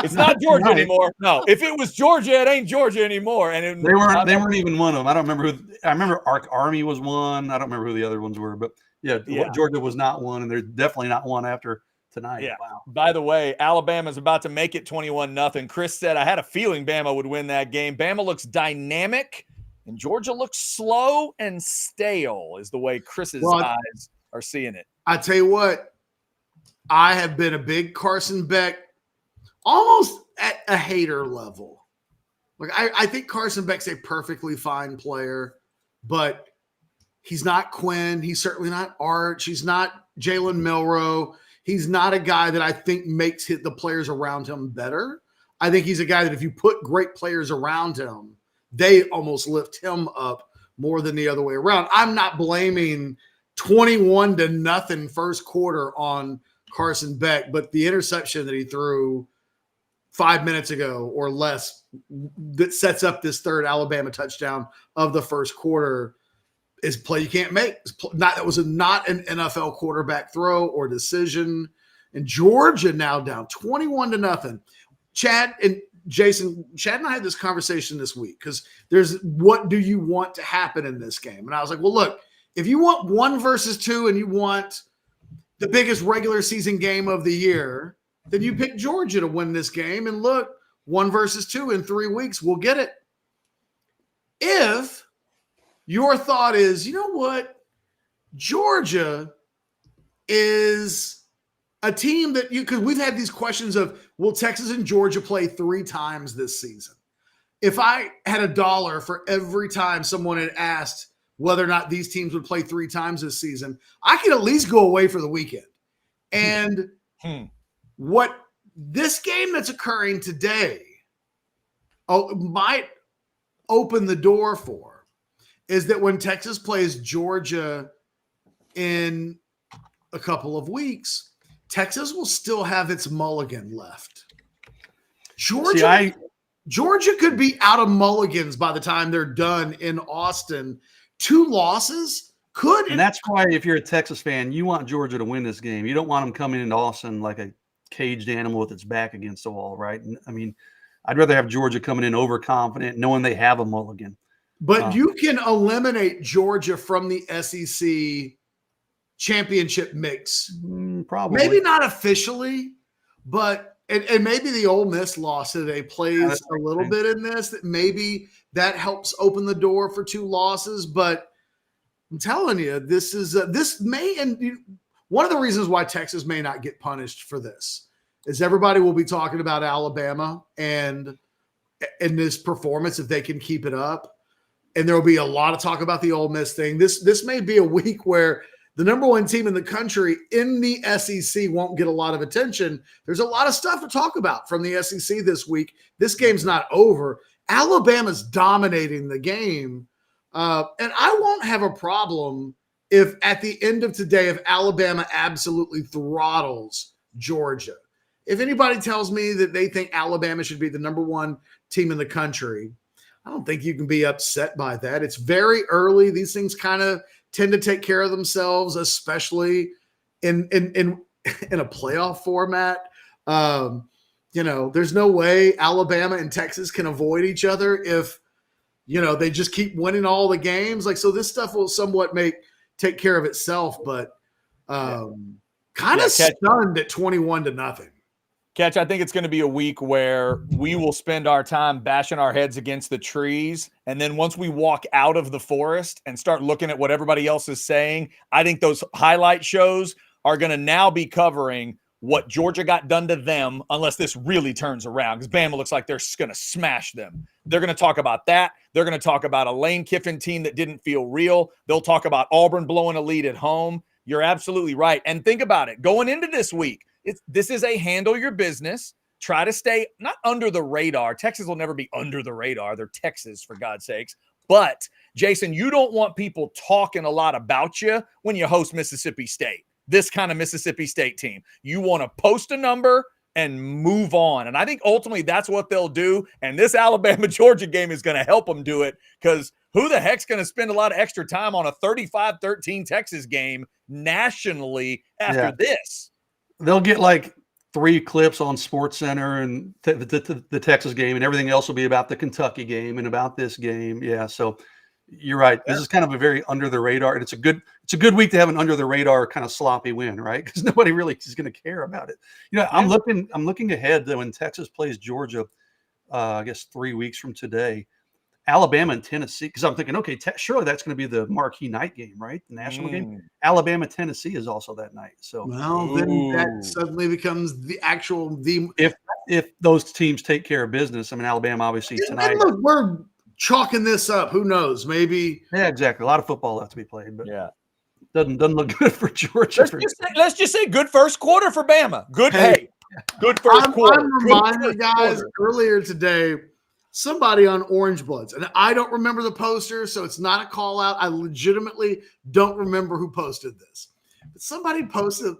It's not Georgia anymore. No, if it was Georgia, it ain't Georgia anymore. And they weren't even one of them. I don't remember who. I remember Army was one. I don't remember who the other ones were, but yeah. Georgia was not one, and they're definitely not one after tonight. Yeah. Wow. By the way, Alabama's about to make it 21-0. Chris said, I had a feeling Bama would win that game. Bama looks dynamic, and Georgia looks slow and stale is the way Chris's eyes are seeing it. I tell you what, I have been a big Carson Beck, almost at a hater level. Like I think Carson Beck's a perfectly fine player, but he's not Quinn. He's certainly not Arch. He's not Jalen Milroe. He's not a guy that I think makes the players around him better. I think he's a guy that if you put great players around him, they almost lift him up more than the other way around. I'm not blaming 21-0 first quarter on Carson Beck, but the interception that he threw 5 minutes ago or less that sets up this third Alabama touchdown of the first quarter is play you can't make. That was not an NFL quarterback throw or decision. And Georgia now down 21-0. Chad and Jason, Chad and I had this conversation this week because there's what do you want to happen in this game? And I was like, well, look, if you want 1 versus 2 and you want the biggest regular season game of the year, then you pick Georgia to win this game. And look, 1 versus 2 in 3 weeks, we'll get it. If your thought is, you know what, Georgia is a team that because we've had these questions of, will Texas and Georgia play 3 times this season? If I had $1 for every time someone had asked whether or not these teams would play 3 times this season, I could at least go away for the weekend. And what this game that's occurring today might open the door for is that when Texas plays Georgia in a couple of weeks, Texas will still have its mulligan left. Georgia could be out of mulligans by the time they're done in Austin. 2 losses could. And that's why if you're a Texas fan, you want Georgia to win this game. You don't want them coming into Austin like a caged animal with its back against the wall, right? I mean, I'd rather have Georgia coming in overconfident, knowing they have a mulligan. But you can eliminate Georgia from the SEC championship mix. Probably. Maybe not officially, but and maybe the Ole Miss loss today plays a little bit in this. That maybe that helps open the door for 2 losses. But I'm telling you, this may and one of the reasons why Texas may not get punished for this is everybody will be talking about Alabama and in this performance if they can keep it up. And there'll be a lot of talk about the Ole Miss thing. This may be a week where the number one team in the country in the SEC won't get a lot of attention. There's a lot of stuff to talk about from the SEC this week. This game's not over. Alabama's dominating the game. And I won't have a problem if at the end of today, if Alabama absolutely throttles Georgia. If anybody tells me that they think Alabama should be the number one team in the country, I don't think you can be upset by that. It's very early. These things kind of tend to take care of themselves, especially in a playoff format. There's no way Alabama and Texas can avoid each other if, they just keep winning all the games. So this stuff will somewhat take care of itself, but kind of stunned at 21-0. Catch, I think it's going to be a week where we will spend our time bashing our heads against the trees. And then once we walk out of the forest and start looking at what everybody else is saying, I think those highlight shows are going to now be covering what Georgia got done to them, unless this really turns around, because Bama looks like they're going to smash them. They're going to talk about that. They're going to talk about a Lane Kiffin team that didn't feel real. They'll talk about Auburn blowing a lead at home. You're absolutely right. And think about it. Going into this week, this is a handle your business. Try to stay not under the radar. Texas will never be under the radar. They're Texas, for God's sakes. But, Jason, you don't want people talking a lot about you when you host Mississippi State, this kind of Mississippi State team. You want to post a number and move on. And I think ultimately that's what they'll do. And this Alabama-Georgia game is going to help them do it, because who the heck's going to spend a lot of extra time on a 35-13 Texas game nationally after this? They'll get 3 clips on SportsCenter and the Texas game, and everything else will be about the Kentucky game and about this game. Yeah, so you're right. This is kind of a very under the radar, and it's a good week to have an under the radar kind of sloppy win, right? Because nobody really is going to care about it. I'm looking ahead to when Texas plays Georgia. I guess 3 weeks from today. Alabama and Tennessee, because I'm thinking, okay, surely that's going to be the marquee night game, right? The national game. Alabama, Tennessee is also that night. So, then that suddenly becomes the actual if those teams take care of business. I mean, Alabama obviously tonight. And look, we're chalking this up. Who knows? Maybe. Yeah, exactly. A lot of football left to be played, but doesn't look good for Georgia. Let's just say good first quarter for Bama. Good good first quarter. I'm reminded, guys, earlier today. Somebody on Orange Bloods, and I don't remember the poster, so it's not a call out. I legitimately don't remember who posted this. But somebody posted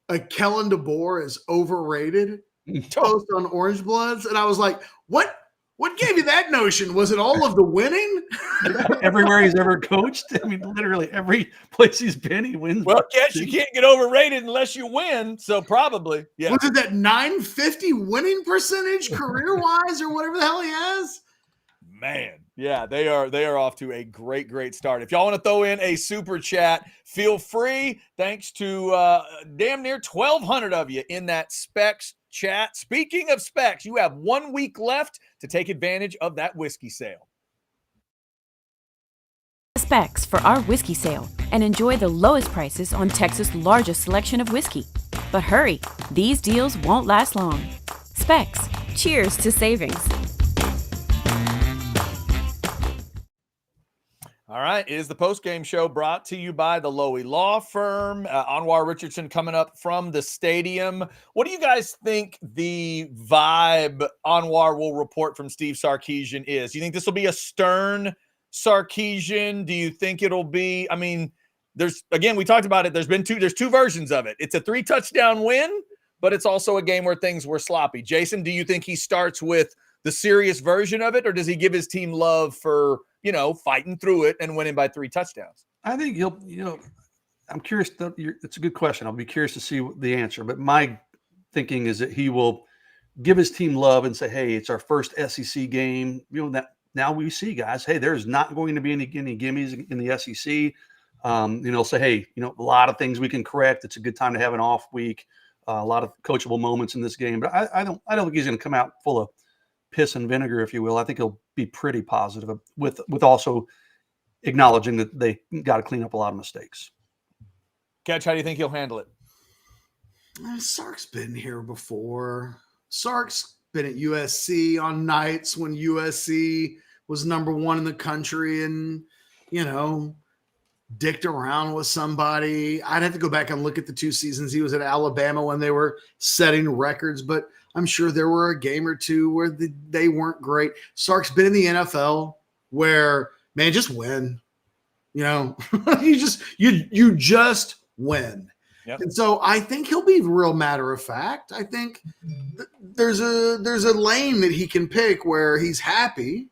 a Kellen DeBoer is overrated post on Orange Bloods, and I was like, what gave you that notion? Was it all of the winning? Everywhere he's ever coached? I mean, literally every place he's been, he wins. Well, Catch, you can't get overrated unless you win, so probably. Yeah. Was it that 950 winning percentage career-wise or whatever the hell he has? Man, yeah, they are off to a great start. If y'all want to throw in a super chat, feel free. Thanks to damn near 1,200 of you in that Specs chat. Speaking of Specs, you have 1 week left to take advantage of that whiskey sale. Specs for our whiskey sale and enjoy the lowest prices on Texas' largest selection of whiskey. But hurry, these deals won't last long. Specs, cheers to savings. All right, it is the postgame show brought to you by the Lowy Law Firm. Anwar Richardson coming up from the stadium. What do you guys think the vibe Anwar will report from Steve Sarkisian is? Do you think this will be a stern Sarkisian? Do you think it'll be, I mean, we talked about it. There's two versions of it. It's a 3-touchdown win, but it's also a game where things were sloppy. Jason, do you think he starts with the serious version of it, or does he give his team love for, fighting through it and winning by 3 touchdowns? I think I'm curious. It's a good question. I'll be curious to see the answer, but my thinking is that he will give his team love and say, hey, it's our first SEC game. That now we see, guys, hey, there's not going to be any gimmies in the SEC. Say, hey, a lot of things we can correct. It's a good time to have an off week. A lot of coachable moments in this game, but I don't think he's going to come out full of piss and vinegar, if you will. I think he'll be pretty positive with also acknowledging that they got to clean up a lot of mistakes. Catch, how do you think he'll handle it? Sark's been here before. Sark's been at USC on nights when USC was number one in the country and, dicked around with somebody. I'd have to go back and look at the 2 seasons he was at Alabama when they were setting records, but I'm sure there were a game or two where they weren't great. Sark's been in the NFL where, man, just win. You just win. Yep. And so I think he'll be real matter of fact. I think there's a lane that he can pick where he's happy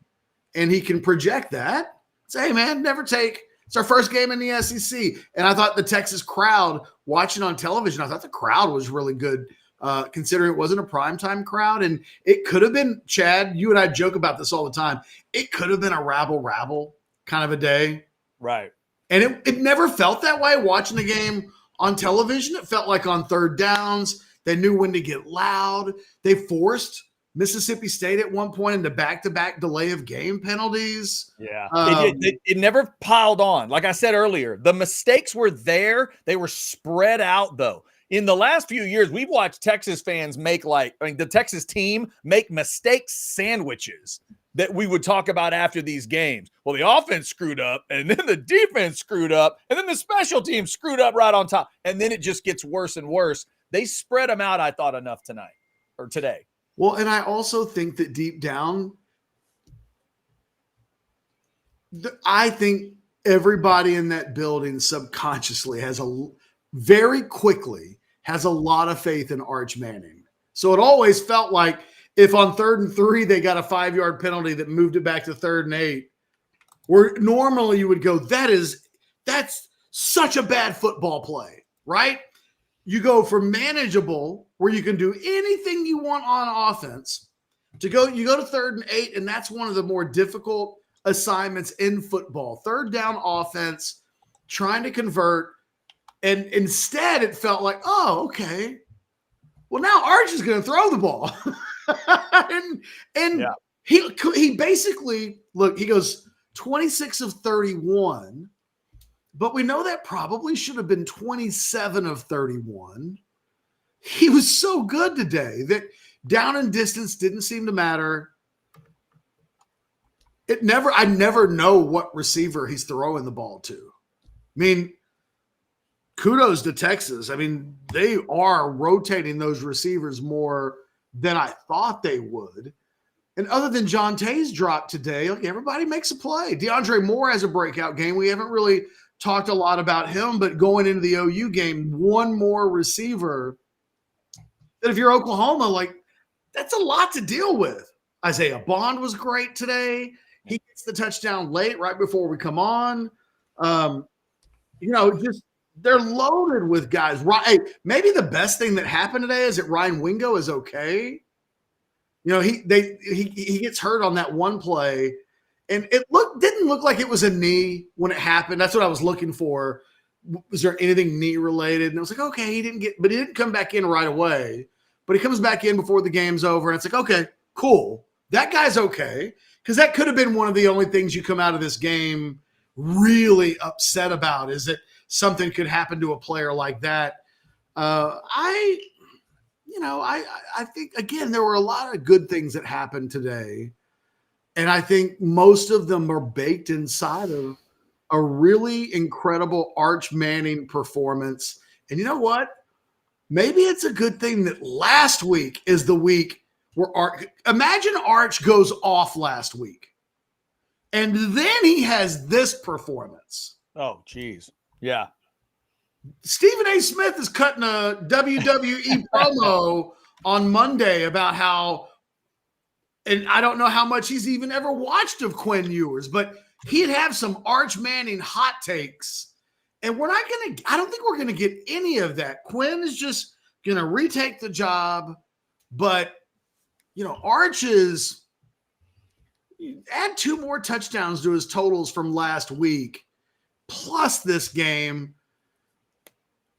and he can project that. Say, hey, man, it's our first game in the SEC. And I thought the Texas crowd watching on television, I thought the crowd was really good, considering it wasn't a primetime crowd. And it could have been, Chad, you and I joke about this all the time. It could have been a rabble kind of a day. Right. And it never felt that way watching the game on television. It felt like on third downs, they knew when to get loud. They forced Mississippi State at one point into back-to-back delay of game penalties. Yeah. It never piled on. Like I said earlier, the mistakes were there. They were spread out, though. In the last few years, we've watched Texas fans the Texas team make mistake sandwiches that we would talk about after these games. Well, the offense screwed up, and then the defense screwed up, and then the special team screwed up right on top. And then it just gets worse and worse. They spread them out, I thought, enough today. Well, and I also think that deep down, I think everybody in that building subconsciously very quickly has a lot of faith in Arch Manning. So it always felt like if on 3rd and 3, they got a 5-yard penalty that moved it back to 3rd and 8, where normally you would go, that's such a bad football play, right? You go from manageable, where you can do anything you want on offense, you go to 3rd and 8, and that's one of the more difficult assignments in football. 3rd down offense, trying to convert, and instead it felt like, oh, okay, well, now Arch is going to throw the ball. and he basically, he goes 26 of 31, but we know that probably should have been 27 of 31. He was so good today that down and distance didn't seem to matter. I never know what receiver he's throwing the ball to. I mean, kudos to Texas. I mean, they are rotating those receivers more than I thought they would. And other than John Tay's drop today, everybody makes a play. DeAndre Moore has a breakout game. We haven't really talked a lot about him, but going into the OU game, one more receiver that if you're Oklahoma, that's a lot to deal with. Isaiah Bond was great today. He gets the touchdown late, right before we come on. They're loaded with guys. Hey, maybe the best thing that happened today is that Ryan Wingo is okay. He gets hurt on that one play, and it didn't look like it was a knee when it happened. That's what I was looking for. Was there anything knee related? And I was like, okay, he didn't come back in right away, but he comes back in before the game's over. And it's like, okay, cool. That guy's okay. Because that could have been one of the only things you come out of this game really upset about, is that something could happen to a player like that. I think, again, there were a lot of good things that happened today. And I think most of them are baked inside of a really incredible Arch Manning performance. And you know what? Maybe it's a good thing that last week is the week where imagine Arch goes off last week, and then he has this performance. Oh, geez. Yeah. Stephen A. Smith is cutting a WWE promo on Monday about how, and I don't know how much he's even ever watched of Quinn Ewers, but he'd have some Arch Manning hot takes. And I don't think we're going to get any of that. Quinn is just going to retake the job, but Arch is add 2 more touchdowns to his totals from last week, plus this game.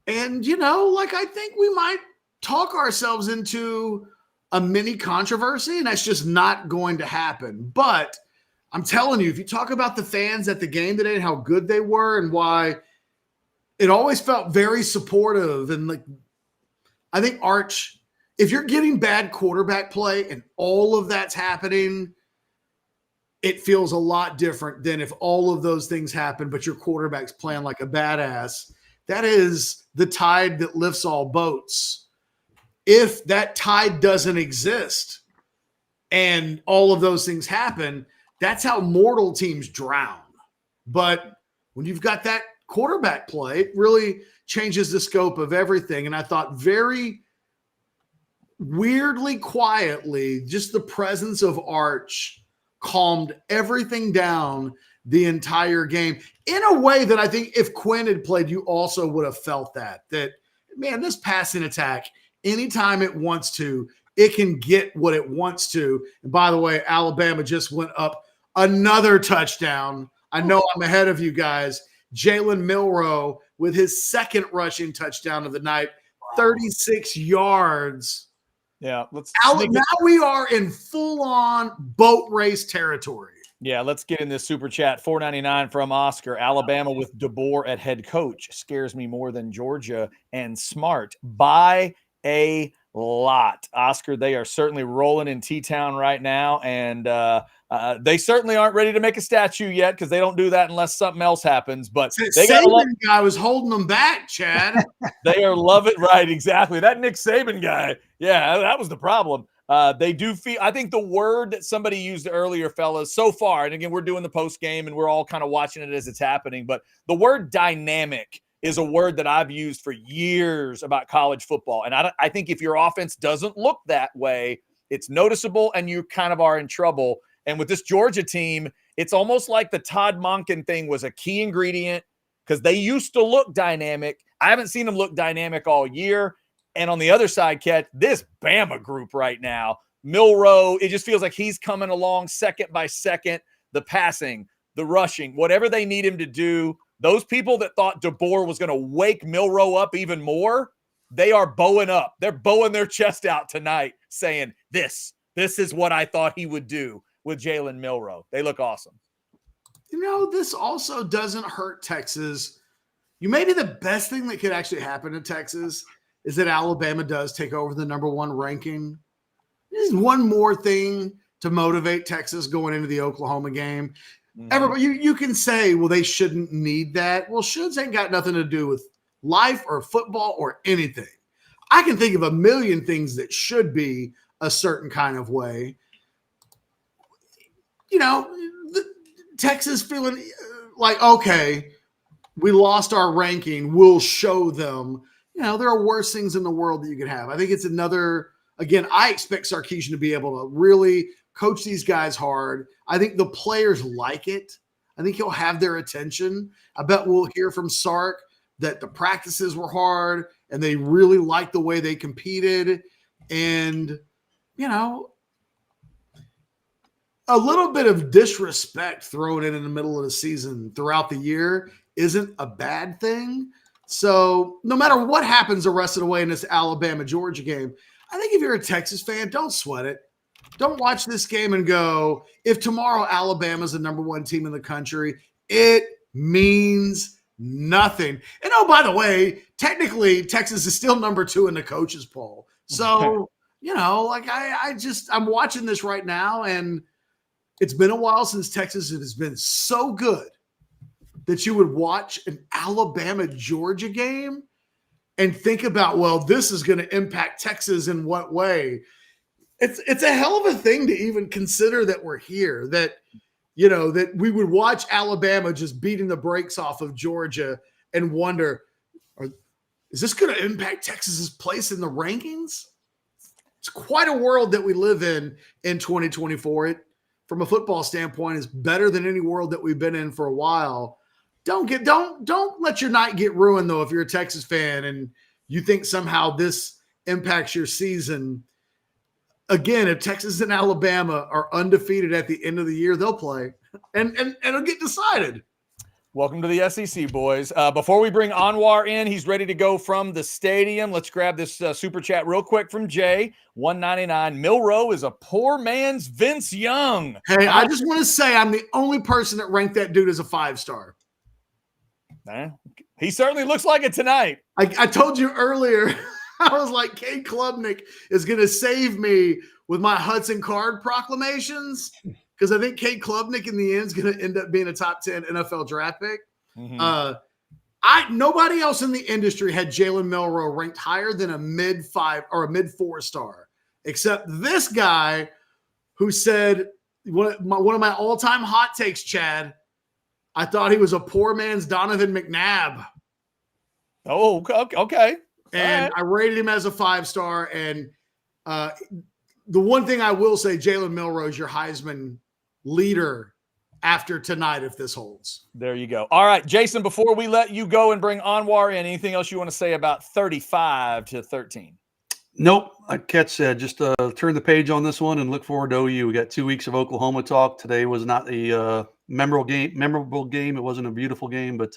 And, I think we might talk ourselves into a mini controversy, and that's just not going to happen. But I'm telling you, if you talk about the fans at the game today and how good they were and why it always felt very supportive, and I think Arch, if you're getting bad quarterback play and all of that's happening, it feels a lot different than if all of those things happen, but your quarterback's playing like a badass. That is the tide that lifts all boats. If that tide doesn't exist and all of those things happen, that's how mortal teams drown. But when you've got that quarterback play, it really changes the scope of everything. And I thought very weirdly, quietly, just the presence of Arch calmed everything down the entire game in a way that I think if Quinn had played, you also would have felt that, man, this passing attack, anytime it wants to, it can get what it wants to. And by the way, Alabama just went up another touchdown. I know I'm ahead of you guys. Jalen Milroe with his second rushing touchdown of the night, 36 yards. Yeah. Now we are in full-on boat race territory. Yeah, let's get in this super chat. $4.99 from Oscar. Alabama with DeBoer at head coach scares me more than Georgia and Smart by a lot. Oscar, they are certainly rolling in T-Town right now, and they certainly aren't ready to make a statue yet because they don't do that unless something else happens. But they guy was holding them back, Chad. They are loving right, exactly. That Nick Saban guy, yeah, that was the problem. They do feel, I think the word that somebody used earlier, fellas, so far, and again, we're doing the post game and we're all kind of watching it as it's happening, but the word dynamic is a word that I've used for years about college football. And I think if your offense doesn't look that way, it's noticeable and you kind of are in trouble. And with this Georgia team, it's almost like the Todd Monken thing was a key ingredient because they used to look dynamic. I haven't seen them look dynamic all year. And on the other side, Cat, this Bama group right now, Milroe, it just feels like he's coming along second by second. The passing, the rushing, whatever they need him to do. Those people that thought DeBoer was going to wake Milroe up even more, they are bowing up. They're bowing their chest out tonight saying, this is what I thought he would do with Jalen Milroe. They look awesome. You know, this also doesn't hurt Texas. Maybe the best thing that could actually happen to Texas is that Alabama does take over the number one ranking. There's one more thing to motivate Texas going into the Oklahoma game. Everybody, you can say, well, they shouldn't need that. Well, shoulds ain't got nothing to do with life or football or anything. I can think of a million things that should be a certain kind of way. You know, Texas feeling like, okay, we lost our ranking. We'll show them. You know, there are worse things in the world that you could have. I think it's another, again, I expect Sarkisian to be able to really coach these guys hard. I think the players like it. I think he'll have their attention. I bet we'll hear from Sark that the practices were hard and they really liked the way they competed. And, you know, a little bit of disrespect thrown in the middle of the season throughout the year isn't a bad thing. So no matter what happens the rest of the way in this Alabama-Georgia game, I think if you're a Texas fan, don't sweat it. Don't watch this game and go, if tomorrow Alabama's the number one team in the country, it means nothing. And oh, by the way, technically Texas is still number 2 in the coaches poll. So, you know, like I'm watching this right now, and it's been a while since Texas has been so good that you would watch an Alabama-Georgia game and think about, well, this is going to impact Texas in what way? It's a hell of a thing to even consider that we're here, that, you know, that we would watch Alabama just beating the brakes off of Georgia and wonder, is this going to impact Texas's place in the rankings? It's quite a world that we live in 2024. It, from a football standpoint, is better than any world that we've been in for a while. Don't let your night get ruined, though, if you're a Texas fan and you think somehow this impacts your season. Again, if Texas and Alabama are undefeated at the end of the year, they'll play, and it'll get decided. Welcome to the SEC, boys. Before we bring Anwar in, he's ready to go from the stadium. Let's grab this super chat real quick from Jay. $1.99. Milroe is a poor man's Vince Young. Hey, I just want to say I'm the only person that ranked that dude as a 5-star. He certainly looks like it tonight. I told you earlier I was like, Cade Klubnik is going to save me with my Hudson Card proclamations, because I think Cade Klubnik in the end is going to end up being a top 10 NFL draft pick. Mm-hmm. Nobody else in the industry had Jalen Milroe ranked higher than a mid-5 or a mid-4 star, except this guy who said, one of my all-time hot takes, Chad, I thought he was a poor man's Donovan McNabb. Oh, okay. And right. I rated him as a 5-star. And the one thing I will say, Jalen Milroe is your Heisman leader after tonight if this holds. There you go. All right, Jason, before we let you go and bring Anwar in, anything else you want to say about 35-13? Nope. Like Ketch said, just turn the page on this one and look forward to OU. We got 2 weeks of Oklahoma talk. Today was not a memorable game. It wasn't a beautiful game, but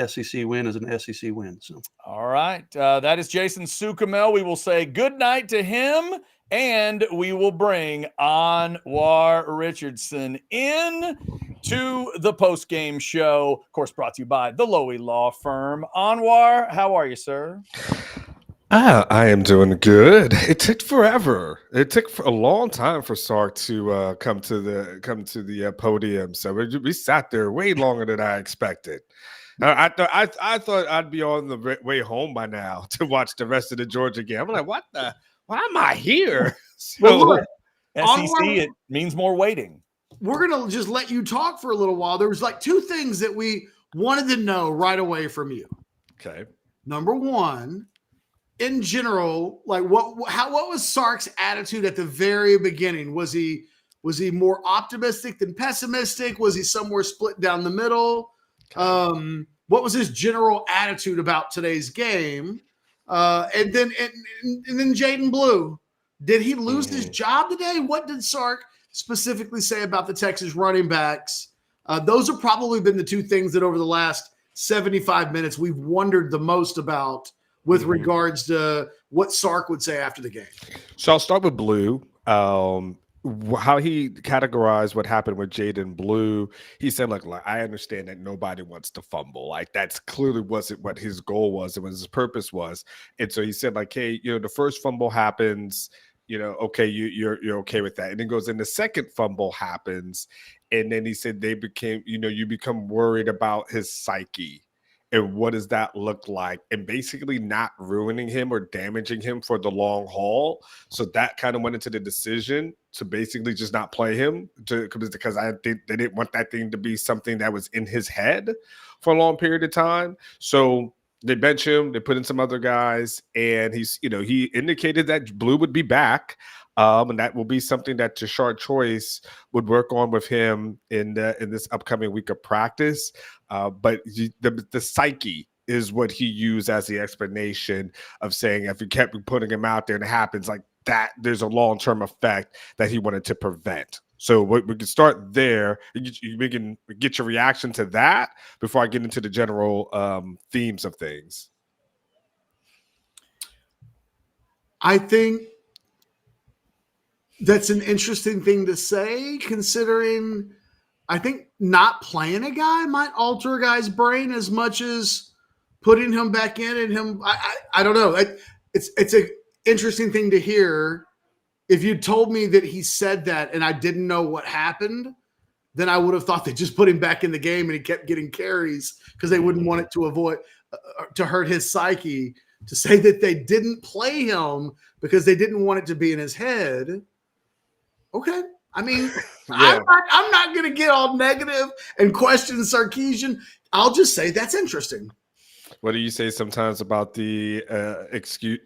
SEC win is an SEC win. So, all right. That is Jason Sukamel. We will say good night to him, and we will bring Anwar Richardson in to the post-game show. Of course, brought to you by the Lowy Law Firm. Anwar, how are you, sir? I am doing good. It took forever. It took a long time for Sark to come to the podium. So we sat there way longer than I expected. I thought I'd be on the way home by now to watch the rest of the Georgia game. I'm like, why am I here? So, well, look, SEC, it means more waiting. We're going to just let you talk for a little while. There was like 2 things that we wanted to know right away from you. Okay. Number one, in general, like what was Sark's attitude at the very beginning? Was he more optimistic than pessimistic? Was he somewhere split down the middle? What was his general attitude about today's game? And then Jaden Blue, did he lose his job today? What did Sark specifically say about the Texas running backs? Those have probably been the 2 things that over the last 75 minutes we've wondered the most about with regards to what Sark would say after the game. So I'll start with Blue. How he categorized what happened with Jaden Blue. He said, like, I understand that nobody wants to fumble. Like, that's clearly wasn't what his goal was and what his purpose was. And so he said, like, hey, the first fumble happens, okay, you're okay with that. And then goes in the second fumble happens. And then he said they became, you become worried about his psyche. And what does that look like? And basically not ruining him or damaging him for the long haul. So that kind of went into the decision to basically just not play him because I think they didn't want that thing to be something that was in his head for a long period of time. So they bench him, they put in some other guys, and he indicated that Blue would be back. And that will be something that Tashard Choice would work on with him in this upcoming week of practice. But the psyche is what he used as the explanation of saying if you kept putting him out there and it happens like that, there's a long-term effect that he wanted to prevent. So we can start there. We can get your reaction to that before I get into the general themes of things. I think that's an interesting thing to say, considering I think not playing a guy might alter a guy's brain as much as putting him back in and him. I don't know. It's an interesting thing to hear. If you told me that he said that and I didn't know what happened, then I would have thought they just put him back in the game and he kept getting carries because they wouldn't want it to avoid to hurt his psyche. To say that they didn't play him because they didn't want it to be in his head. Okay. I mean, yeah. I'm not going to get all negative and question Sarkisian. I'll just say that's interesting. What do you say sometimes about the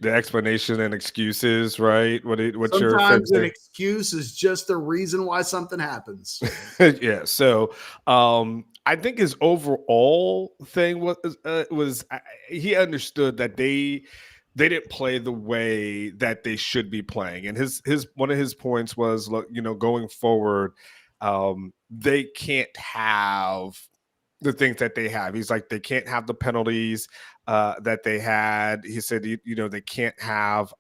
explanation and excuses, right? What's sometimes your sometimes an excuse is just the reason why something happens. Yeah. So I think his overall thing was he understood that they didn't play the way that they should be playing. And his one of his points was, look, going forward, they can't have the things that they have. He's like, they can't have the penalties that they had. He said, they can't have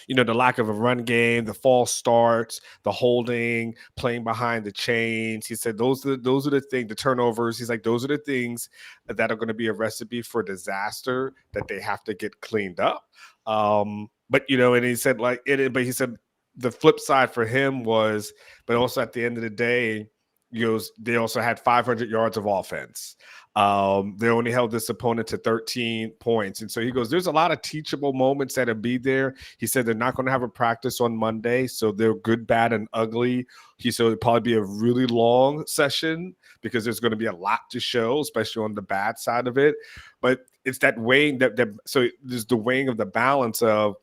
the lack of a run game, the false starts, the holding, playing behind the chains. He said those are the things, the turnovers. He's like, those are the things that are going to be a recipe for disaster that they have to get cleaned up. But and he said but he said the flip side for him was, but also at the end of the day, they also had 500 yards of offense. They only held this opponent to 13 points. And so he goes, there's a lot of teachable moments that'll be there. He said they're not going to have a practice on Monday, so they're good, bad, and ugly. He said it'll probably be a really long session because there's going to be a lot to show, especially on the bad side of it. But it's that weighing so there's the weighing of the balance of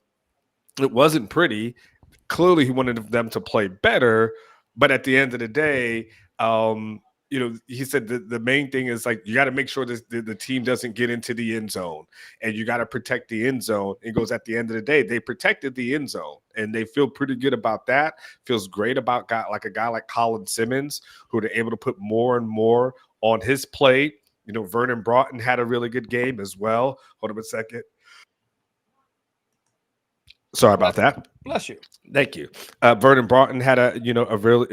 it wasn't pretty. Clearly, he wanted them to play better, but at the end of the day, he said the main thing is like you got to make sure that the team doesn't get into the end zone, and you got to protect the end zone. It goes at the end of the day, they protected the end zone, and they feel pretty good about that. Feels great about a guy like Colin Simmons, who they're able to put more and more on his plate. Vernon Broughton had a really good game as well. Hold on a second. Sorry about that. Bless you. Thank you. Vernon Broughton had a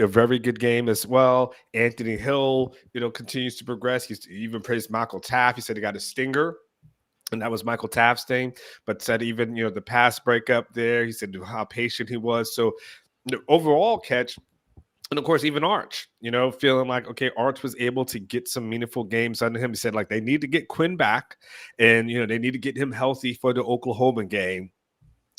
very good game as well. Anthony Hill, continues to progress. He even praised Michael Taft. He said he got a stinger, and that was Michael Taft's thing. But said even the pass breakup there, he said how patient he was. So the overall catch, and of course even Arch, feeling like okay, Arch was able to get some meaningful games under him. He said like they need to get Quinn back, and they need to get him healthy for the Oklahoma game.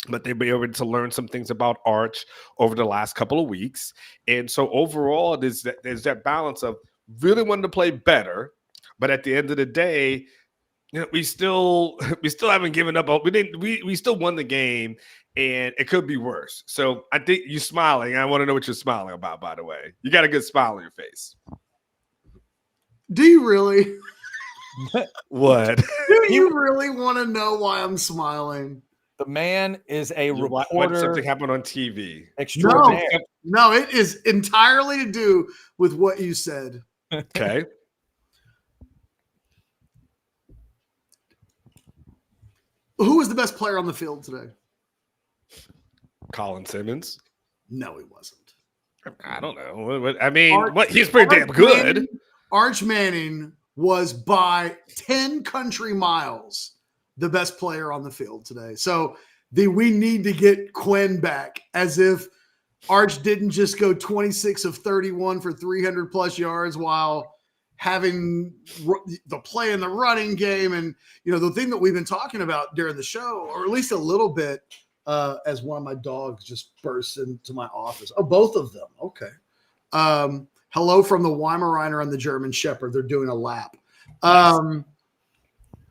But they'll be able to learn some things about Arch over the last couple of weeks. And so overall, there's that balance of really wanting to play better. But at the end of the day, we still haven't given up. We still won the game, and it could be worse. So I think you're smiling. I want to know what you're smiling about, by the way. You got a good smile on your face. Do you really? What? Do you really want to know why I'm smiling? The man is a reporter. What something happened on TV? Extraordinaire. No, it is entirely to do with what you said. Okay. Who was the best player on the field today? Colin Simmons. No, he wasn't. I don't know. I mean, he's pretty damn good. Arch Manning was by 10 country miles the best player on the field today. So we need to get Quinn back, as if Arch didn't just go 26 of 31 for 300 plus yards while having the play in the running game. And, the thing that we've been talking about during the show, or at least a little bit, as one of my dogs just bursts into my office. Oh, both of them. Okay. Hello from the Weimaraner and the German Shepherd. They're doing a lap.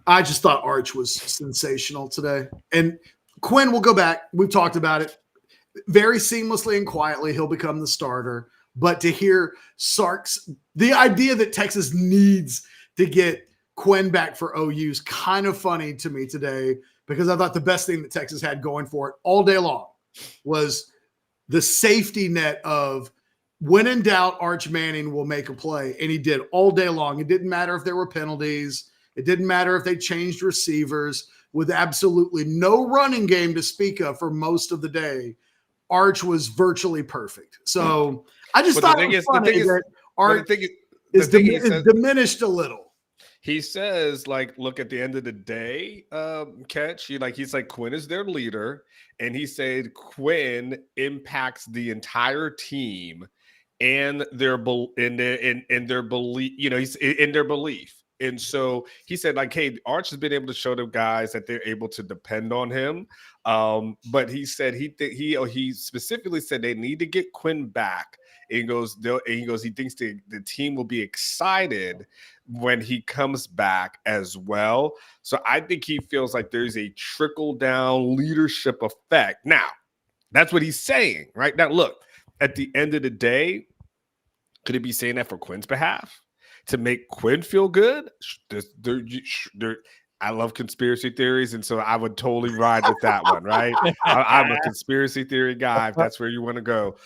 I just thought Arch was sensational today. And Quinn will go back. We've talked about it. Very seamlessly and quietly, he'll become the starter. But to hear the idea that Texas needs to get Quinn back for OU is kind of funny to me today, because I thought the best thing that Texas had going for it all day long was the safety net of when in doubt, Arch Manning will make a play. And he did all day long. It didn't matter if there were penalties. It didn't matter if they changed receivers. With absolutely no running game to speak of for most of the day, Arch was virtually perfect. So I just thought it was funny that Arch is diminished a little. He says, look, at the end of the day, Catch, he's like, Quinn is their leader, and he said Quinn impacts the entire team and their belief, he's in their belief. And so he said, hey, Arch has been able to show the guys that they're able to depend on him. But he said he specifically said they need to get Quinn back. And he goes, he thinks the team will be excited when he comes back as well. So I think he feels like there's a trickle down leadership effect. Now, that's what he's saying right now. Look, at the end of the day, could he be saying that for Quinn's behalf? To make Quinn feel good? I love conspiracy theories, and so I would totally ride with that one, right? I'm a conspiracy theory guy, if that's where you want to go.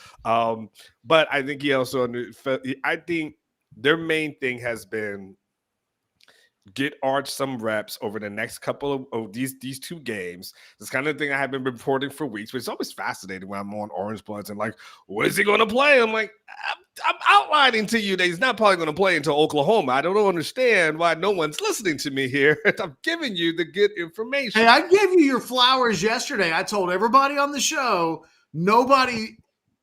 But I think he also, I think their main thing has been get Arch some reps over the next couple of these 2 games. This kind of thing I have been reporting for weeks, but it's always fascinating when I'm on Orange Bloods and like, where's he going to play? I'm like, I'm outlining to you that he's not probably going to play until Oklahoma. I don't understand why no one's listening to me here. I'm giving you the good information. Hey, I gave you your flowers yesterday. I told everybody on the show, nobody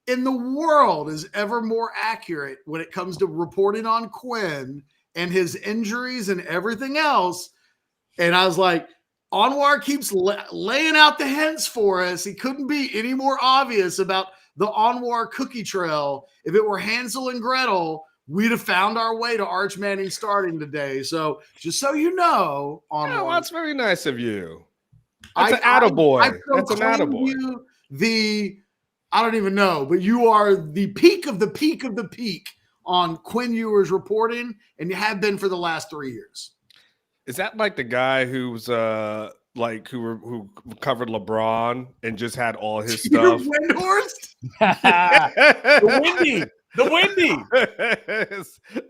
in the world is ever more accurate when it comes to reporting on Quinn and his injuries and everything else. And I was like, Anwar keeps laying out the hints for us. He couldn't be any more obvious about the Anwar cookie trail. If it were Hansel and Gretel, we'd have found our way to Arch Manning starting today. So just so you know, Anwar. Yeah, well, that's very nice of you. That's an attaboy. That's an attaboy. I don't even know, but you are the peak of the peak of the peak on Quinn Ewers reporting, and you have been for the last 3 years. Is that like the guy who's who covered LeBron and just had all his stuff? Windhorst? The Windy.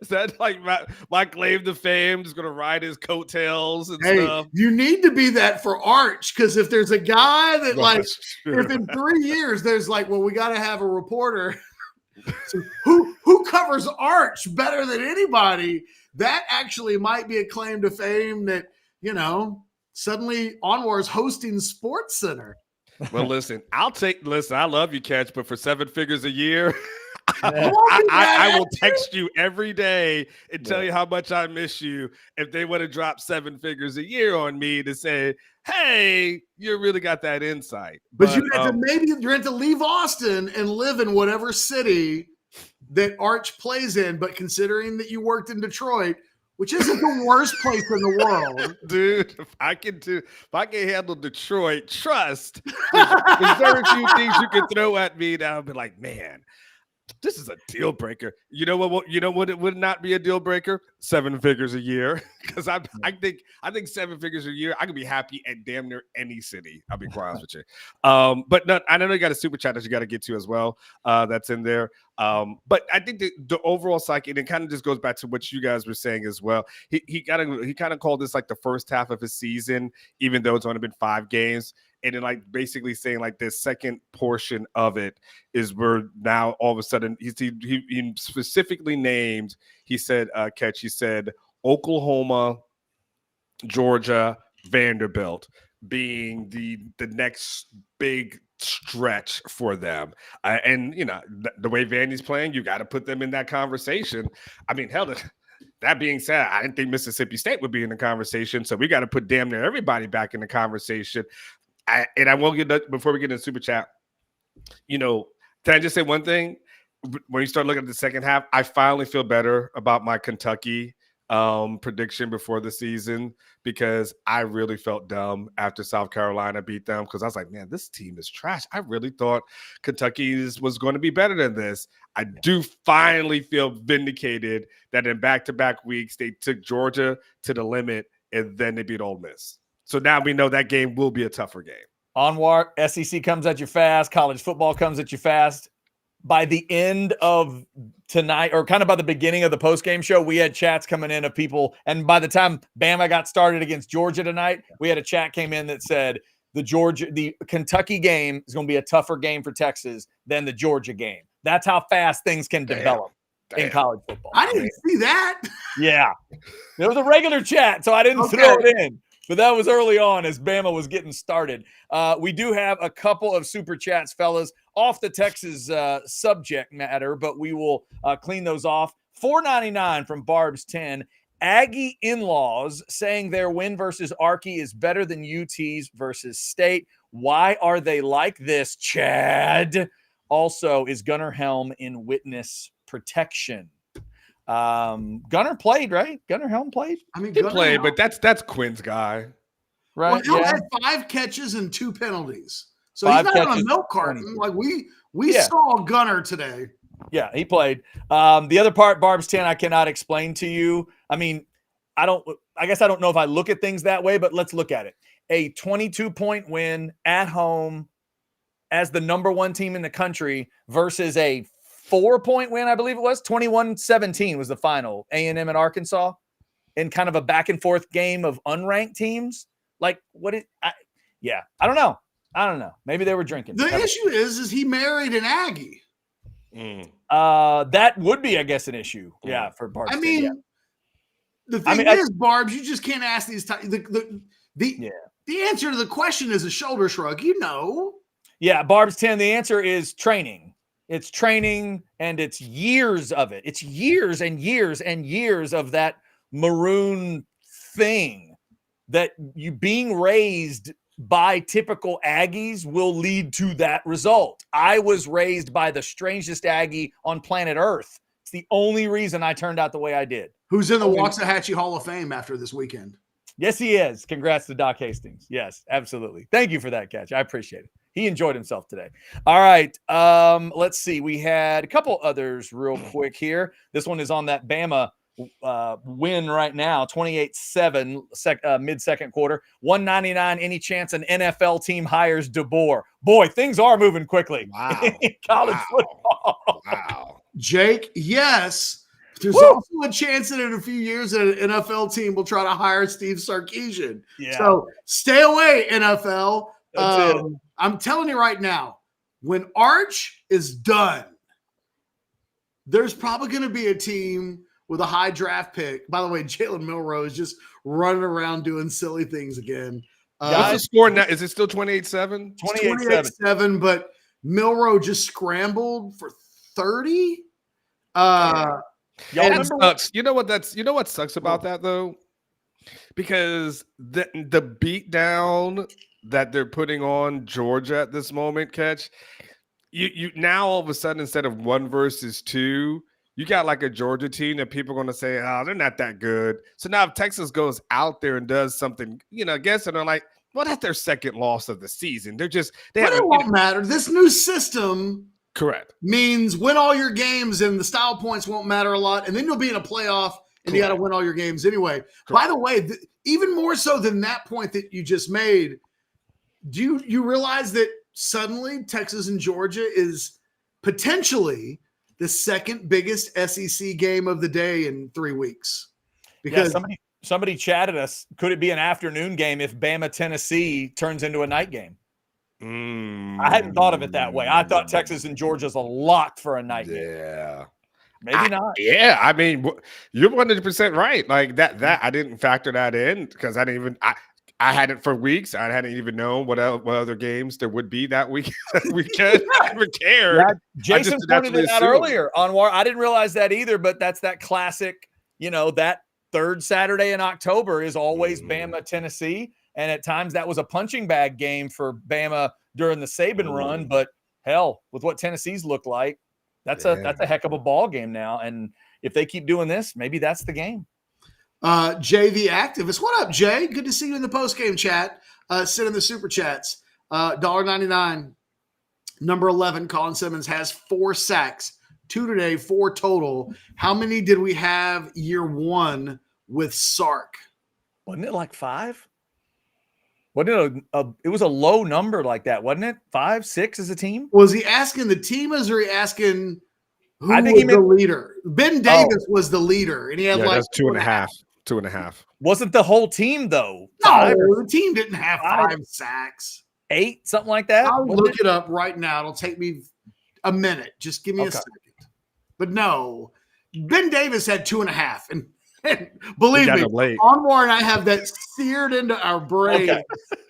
Is that like my claim to fame? Just gonna ride his coattails and stuff. You need to be that for Arch, because if there's a guy that if in 3 years there's like, well, we got to have a reporter so who covers Arch better than anybody, that actually might be a claim to fame that, suddenly Anwar's hosting Sports Center. Well, listen, I love you, Catch, but for 7 figures a year, I will text you every day and tell you how much I miss you if they want to drop 7 figures a year on me to say, hey, you really got that insight. But you have to have to leave Austin and live in whatever city that Arch plays in. But considering that you worked in Detroit, which isn't the worst place in the world, dude, if I can handle Detroit, trust. There's very few things you can throw at me that I'll be like, man, this is a deal breaker. You know what? It would not be a deal breaker? 7 figures a year, because I think 7 figures a year, I could be happy at damn near any city. I'll be quite honest with you. But no, I know you got a super chat that you got to get to as well. That's in there. But I think the overall psyche, and it kind of just goes back to what you guys were saying as well. He kind of called this like the first half of his season, even though it's only been 5 games. And then like basically saying like this second portion of it is where now all of a sudden he specifically named, he said, Catch, he said Oklahoma, Georgia, Vanderbilt being the next big stretch for them. And, the way Vandy's playing, you got to put them in that conversation. I mean, hell, that being said, I didn't think Mississippi State would be in the conversation. So we got to put damn near everybody back in the conversation. I won't get that before we get into super chat. Can I just say one thing? When you start looking at the second half, I finally feel better about my Kentucky prediction before the season, because I really felt dumb after South Carolina beat them, because I was like, man, this team is trash. I really thought Kentucky was going to be better than this. I do finally feel vindicated that in back-to-back weeks, they took Georgia to the limit and then they beat Ole Miss. So now we know that game will be a tougher game. Anwar, SEC comes at you fast. College football comes at you fast. By the end of tonight, or kind of by the beginning of the postgame show, we had chats coming in of people. And by the time Bama got started against Georgia tonight, we had a chat came in that said the Kentucky game is going to be a tougher game for Texas than the Georgia game. That's how fast things can develop in college football. I didn't see that. Yeah. It was a regular chat, so I didn't throw it in. But that was early on as Bama was getting started. We do have a couple of super chats, fellas, off the Texas subject matter, but we will clean those off. $4.99 from Barb's 10. Aggie in-laws saying their win versus Archie is better than UT's versus State. Why are they like this, Chad? Also, is Gunnar Helm in witness protection? Gunnar played, right? Gunnar Helm played. I mean, he played, but that's Quinn's guy, right? Well, Helm had 5 catches and 2 penalties, so he's not on a milk carton. Like we saw Gunnar today. Yeah, he played. The other part, Barb's 10, I cannot explain to you. I mean, I guess I don't know if I look at things that way, but let's look at it. A 22-point win at home as the number 1 team in the country versus a 4-point win, I believe it was. 21-17 was the final. A&M and Arkansas. in kind of a back and forth game of unranked teams. Like I don't know. Maybe they were drinking. The issue is he married an Aggie. That would be, I guess, an issue. Yeah, for Barb's. I mean, the thing is, Barbs, you just can't ask these. The answer to the question is a shoulder shrug. You know. Yeah, Barb's 10. The answer is training. It's training, and it's years of it. It's years and years and years of that maroon thing that you being raised by typical Aggies will lead to that result. I was raised by the strangest Aggie on planet Earth. It's the only reason I turned out the way I did. Who's in the Waxahachie Hall of Fame after this weekend? Yes, he is. Congrats to Doc Hastings. Yes, absolutely. Thank you for that catch. I appreciate it. He enjoyed himself today. All right. Let's see. We had a couple others real quick here. This one is on that Bama win right now, 28-7 mid-second quarter. 199. Any chance an NFL team hires DeBoer? Boy, things are moving quickly. Wow. College football. Wow. Jake, yes. There's also a chance that in a few years that an NFL team will try to hire Steve Sarkisian. Yeah. So stay away, NFL. I'm telling you right now, when Arch is done, there's probably going to be a team with a high draft pick. By the way, Jalen Milroe is just running around doing silly things again. What's the score now? Is it still 28-7? 28-7, but Milroe just scrambled for 30. That sucks. You know what sucks about that though? Because the beat down that they're putting on Georgia at this moment, Catch, you now all of a sudden, instead of 1 versus 2, you got like a Georgia team that people are going to say, oh, they're not that good. So now if Texas goes out there and does something, against it, they're like, well, that's their second loss of the season. But it won't matter. This new system correct means win all your games and the style points won't matter a lot. And then you'll be in a playoff and you got to win all your games anyway. Correct. By the way, even more so than that point that you just made, do you realize that suddenly Texas and Georgia is potentially the second biggest SEC game of the day in 3 weeks? Because somebody chatted us. Could it be an afternoon game if Bama Tennessee turns into a night game? I hadn't thought of it that way. I thought Texas and Georgia's a lock for a night game. Yeah. Maybe not. Yeah, I mean, you're 100% right. Like that I didn't factor that in because I didn't even I had it for weeks. I hadn't even known what other games there would be that weekend. I never cared. Yeah, Jason pointed it out earlier on War. I didn't realize that either, but that's that classic, that third Saturday in October is always Bama, Tennessee. And at times that was a punching bag game for Bama during the Saban run. But hell, with what Tennessee's look like, that's a heck of a ball game now. And if they keep doing this, maybe that's the game. Jay the Activist. What up, Jay? Good to see you in the post-game chat. Sit in the super chats. $1.99. Number 11, Colin Simmons has 4 sacks. 2 today, 4 total. How many did we have year 1 with Sark? Wasn't it like 5? Wasn't it it was a low number like that, wasn't it? 5, 6 as a team? Was he asking the team or was he asking who I think was the leader? Ben Davis was the leader, and he had that's 2.5. 2.5. Wasn't the whole team though? No, the team didn't have 5 sacks. 8, something like that. I'll look it up right now. It'll take me a minute. Just give me a second. But no, Ben Davis had 2.5, and believe me, Anwar and I have that seared into our brain.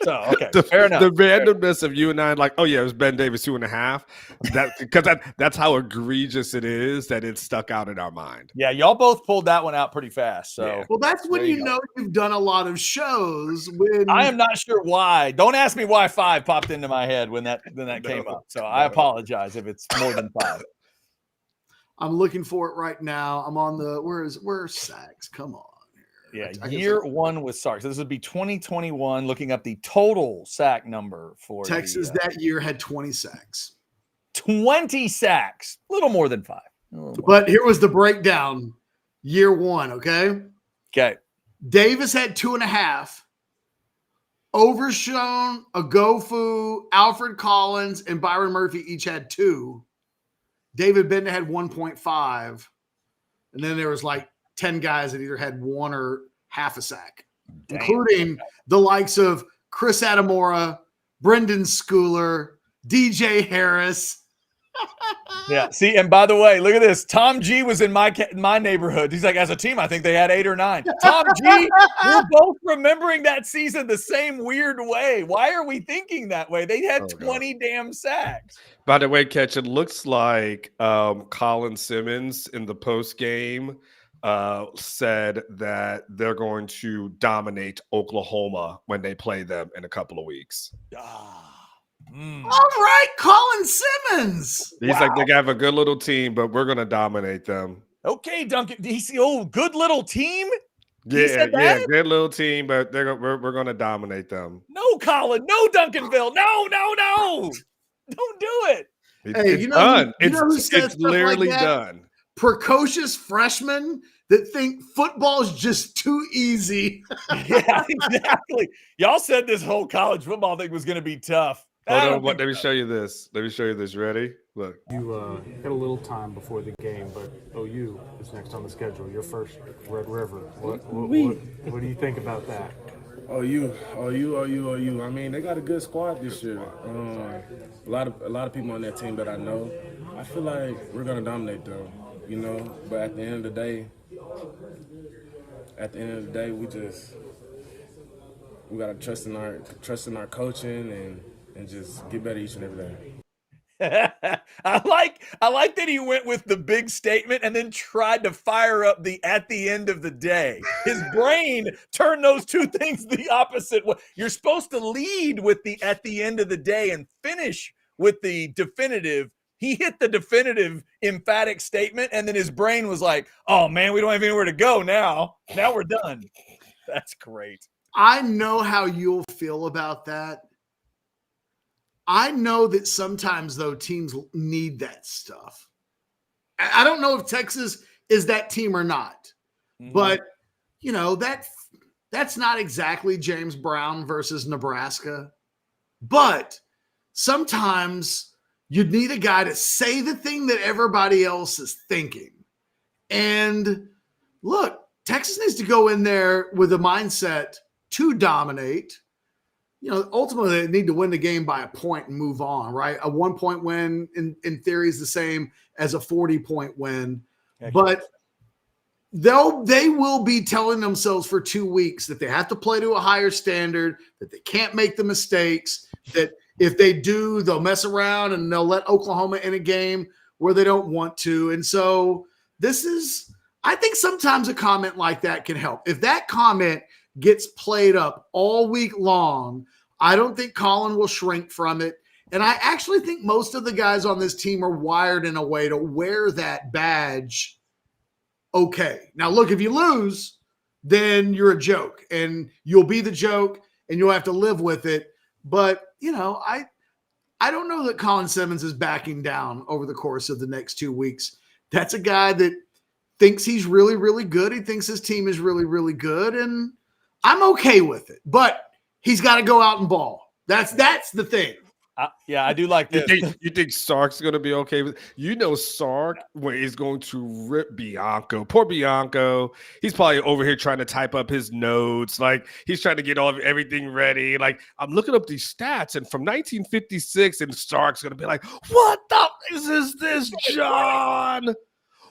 Okay. Fair enough. The randomness of you and I, like, oh yeah, it was Ben Davis 2.5. That's how egregious it is that it's stuck out in our mind. Yeah, y'all both pulled that one out pretty fast. So well, that's when you know you've done a lot of shows. When I am not sure why. Don't ask me why 5 popped into my head when that came up. So I apologize if it's more than 5. I'm looking for it right now. I'm on the where's sacks? Come on here. Yeah, year 1 with Sark. So this would be 2021. Looking up the total sack number for Texas that year had 20 sacks. 20 sacks, a little more than 5. But here was the breakdown. Year 1, okay. Davis had 2.5. Overshone, Agofu, Alfred Collins, and Byron Murphy each had 2. David Benda had 1.5, and then there was like 10 guys that either had 1 or half a sack, Damn. including the likes of Chris Adamora, Brendan Schooler, DJ Harris. Yeah. See, and by the way, look at this. Tom G was in my neighborhood. He's like, as a team, I think they had 8 or 9. Tom G, we're both remembering that season the same weird way. Why are we thinking that way? They had 20 damn sacks. By the way, Catch, it looks like Colin Simmons in the post game said that they're going to dominate Oklahoma when they play them in a couple of weeks. All right, Colin Simmons. He's like, they have a good little team, but we're going to dominate them. Okay, Duncan. Good little team? Yeah, good little team, but we're going to dominate them. No, Colin. No, Duncanville. No. Don't do it. Hey, It's done. It's literally like done. Precocious freshmen that think football is just too easy. Yeah, exactly. Y'all said this whole college football thing was going to be tough. Hold on, let me show you this. Ready? Look. You got a little time before the game, but OU is next on the schedule. You're first, Red River. What do you think about that? OU. I mean, they got a good squad this year. A lot of people on that team that I know. I feel like we're gonna dominate them, But at the end of the day, we gotta trust in our coaching and just get better each and every day. I like that he went with the big statement and then tried to fire up the at the end of the day. His brain turned those two things the opposite way. You're supposed to lead with the at the end of the day and finish with the definitive. He hit the definitive emphatic statement, and then his brain was like, oh man, we don't have anywhere to go now. Now we're done. That's great. I know how you'll feel about that. I know that sometimes, though, teams need that stuff. I don't know if Texas is that team or not, but, that's not exactly James Brown versus Nebraska. But sometimes you need a guy to say the thing that everybody else is thinking. And look, Texas needs to go in there with a mindset to dominate. Ultimately, they need to win the game by a point and move on, right? A 1-point win, in theory, is the same as a 40-point win. But they will be telling themselves for 2 weeks that they have to play to a higher standard, that they can't make the mistakes, that if they do, they'll mess around and they'll let Oklahoma in a game where they don't want to. And so I think sometimes a comment like that can help. If that comment gets played up all week long, I don't think Colin will shrink from it. And I actually think most of the guys on this team are wired in a way to wear that badge. Okay. Now, look, if you lose, then you're a joke and you'll be the joke and you'll have to live with it. But, I don't know that Colin Simmons is backing down over the course of the next 2 weeks. That's a guy that thinks he's really, really good. He thinks his team is really, really good. And I'm okay with it, but he's got to go out and ball. That's the thing. I do like this. You think Sark's going to be okay with Sark is going to rip Bianco. Poor Bianco. He's probably over here trying to type up his notes. Like, he's trying to get everything ready. Like, I'm looking up these stats, and from 1956, and Sark's going to be like, what the is this, John?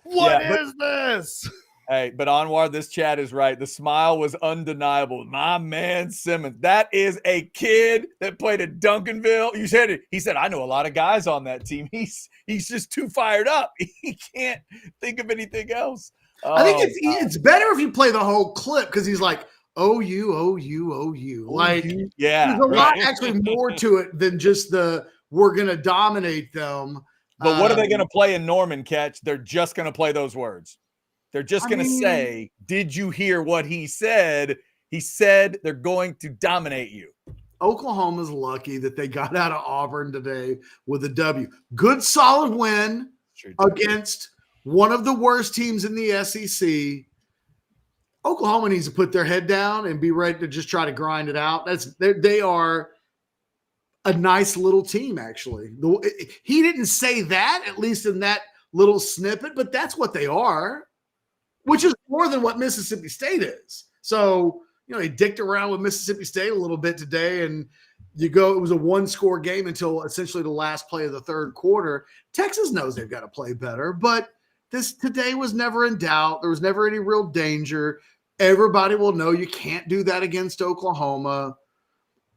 What is this? Hey, but Anwar, this chat is right. The smile was undeniable. My man Simmons. That is a kid that played at Duncanville. You said it. He said, I know a lot of guys on that team. He's just too fired up. He can't think of anything else. I think it's better if you play the whole clip because he's like, OU. Like, yeah, there's a lot actually more to it than just we're going to dominate them. But what are they going to play in Norman, Catch? They're just going to play those words. They're just going to say, did you hear what he said? He said they're going to dominate you. Oklahoma's lucky that they got out of Auburn today with a W. Good, solid win against one of the worst teams in the SEC. Oklahoma needs to put their head down and be ready to just try to grind it out. They are a nice little team, actually. He didn't say that, at least in that little snippet, but that's what they are. Which is more than what Mississippi State is. So, they dicked around with Mississippi State a little bit today, and it was a one-score game until essentially the last play of the third quarter. Texas knows they've got to play better, but this today was never in doubt. There was never any real danger. Everybody will know you can't do that against Oklahoma.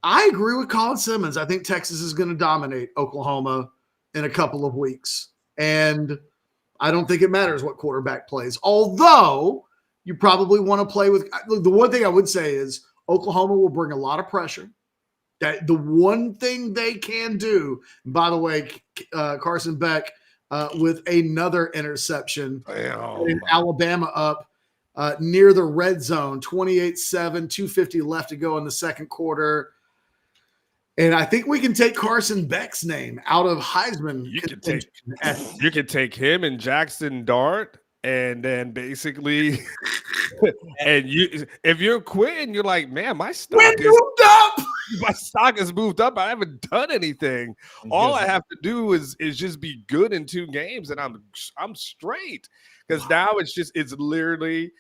I agree with Colin Simmons. I think Texas is going to dominate Oklahoma in a couple of weeks. And I don't think it matters what quarterback plays. Although you probably want to play with – the one thing I would say is Oklahoma will bring a lot of pressure. That the one thing they can do – by the way, Carson Beck with another interception in Alabama up near the red zone, 28-7, 2:50 left to go in the second quarter. And I think we can take Carson Beck's name out of Heisman. You can take him and Jackson Dart, and then basically, and if you're Quinn, you're like, man, my stock has moved up. I haven't done anything. All I have to do is just be good in 2 games, and I'm straight. Because now it's literally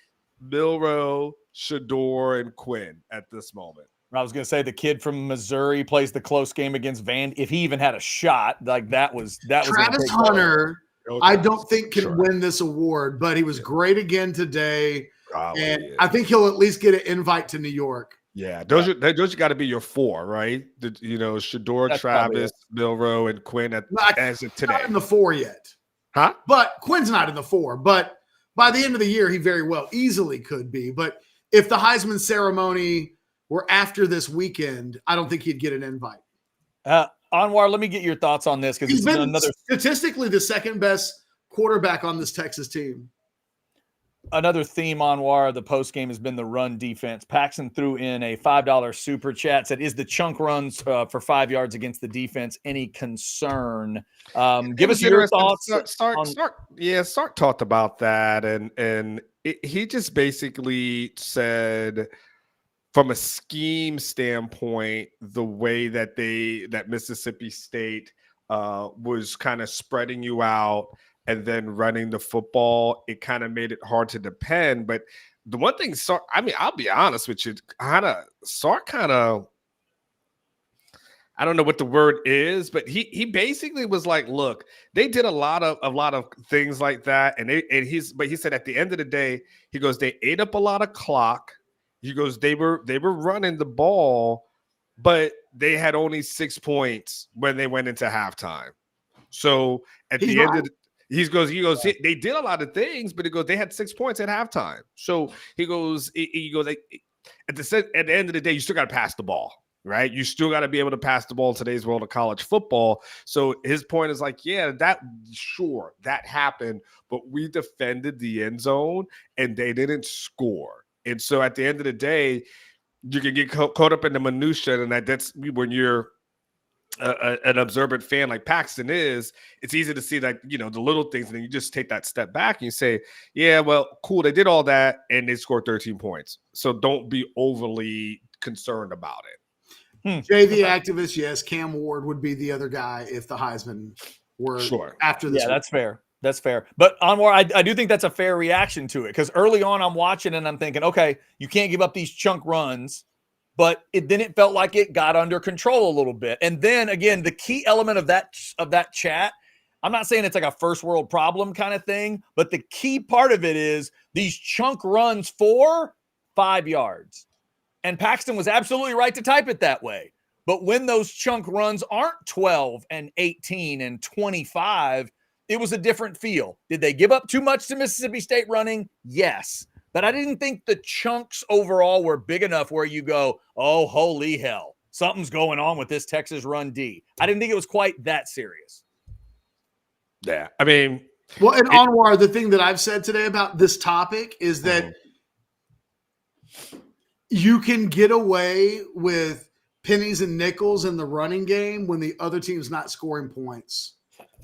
Milroe, Shador, and Quinn at this moment. I was going to say the kid from Missouri plays the close game against if he even had a shot, like that was Travis Hunter. I don't think can win this award, but he was great again today. I think he'll at least get an invite to New York. Yeah, those got to be your 4, right? Shador, that's Travis, Milroe, and Quinn as of today. Not in the 4 yet, huh? But Quinn's not in the 4. But by the end of the year, he very well easily could be. But if the Heisman ceremony were after this weekend, I don't think he'd get an invite. Anwar, let me get your thoughts on this, because he's been statistically the second best quarterback on this Texas team. Another theme, Anwar, the post game has been the run defense. Paxton threw in a $5 super chat, said, is the chunk runs for 5 yards against the defense any concern? Give us your thoughts. Sark talked about that, and he just basically said, from a scheme standpoint, the way that Mississippi State was kind of spreading you out and then running the football, it kind of made it hard to depend. But the one thing, Sark, I'll be honest with you, Sark kind of, I don't know what the word is, but he basically was like, look, they did a lot of things like that, but he said at the end of the day, he goes, they ate up a lot of clock. He goes, they were running the ball, but they had only 6 points when they went into halftime. So at the end of he goes, they did a lot of things, but he goes, they had 6 points at halftime. So he goes, at the end of the day, you still got to pass the ball, right? You still got to be able to pass the ball in today's world of college football. So his point is like, yeah, that happened, but we defended the end zone and they didn't score. And so at the end of the day, you can get caught up in the minutia, and that's when you're an observant fan like Paxton is. It's easy to see the little things, and then you just take that step back and you say, yeah, well, cool, they did all that, and they scored 13 points. So don't be overly concerned about it. JV activist, yes. Cam Ward would be the other guy if the Heisman were after this. Yeah, that's fair. That's fair. But Anwar, I do think that's a fair reaction to it, because early on I'm watching and I'm thinking, okay, you can't give up these chunk runs, but then it felt like it got under control a little bit. And then again, the key element of that chat, I'm not saying it's like a first world problem kind of thing, but the key part of it is these chunk runs for 5 yards. And Paxton was absolutely right to type it that way. But when those chunk runs aren't 12 and 18 and 25, it was a different feel. Did they give up too much to Mississippi State running? Yes. But I didn't think the chunks overall were big enough where you go, oh, holy hell, something's going on with this Texas run D. I didn't think it was quite that serious. Yeah. And Anwar, the thing that I've said today about this topic is that you can get away with pennies and nickels in the running game when the other team's not scoring points.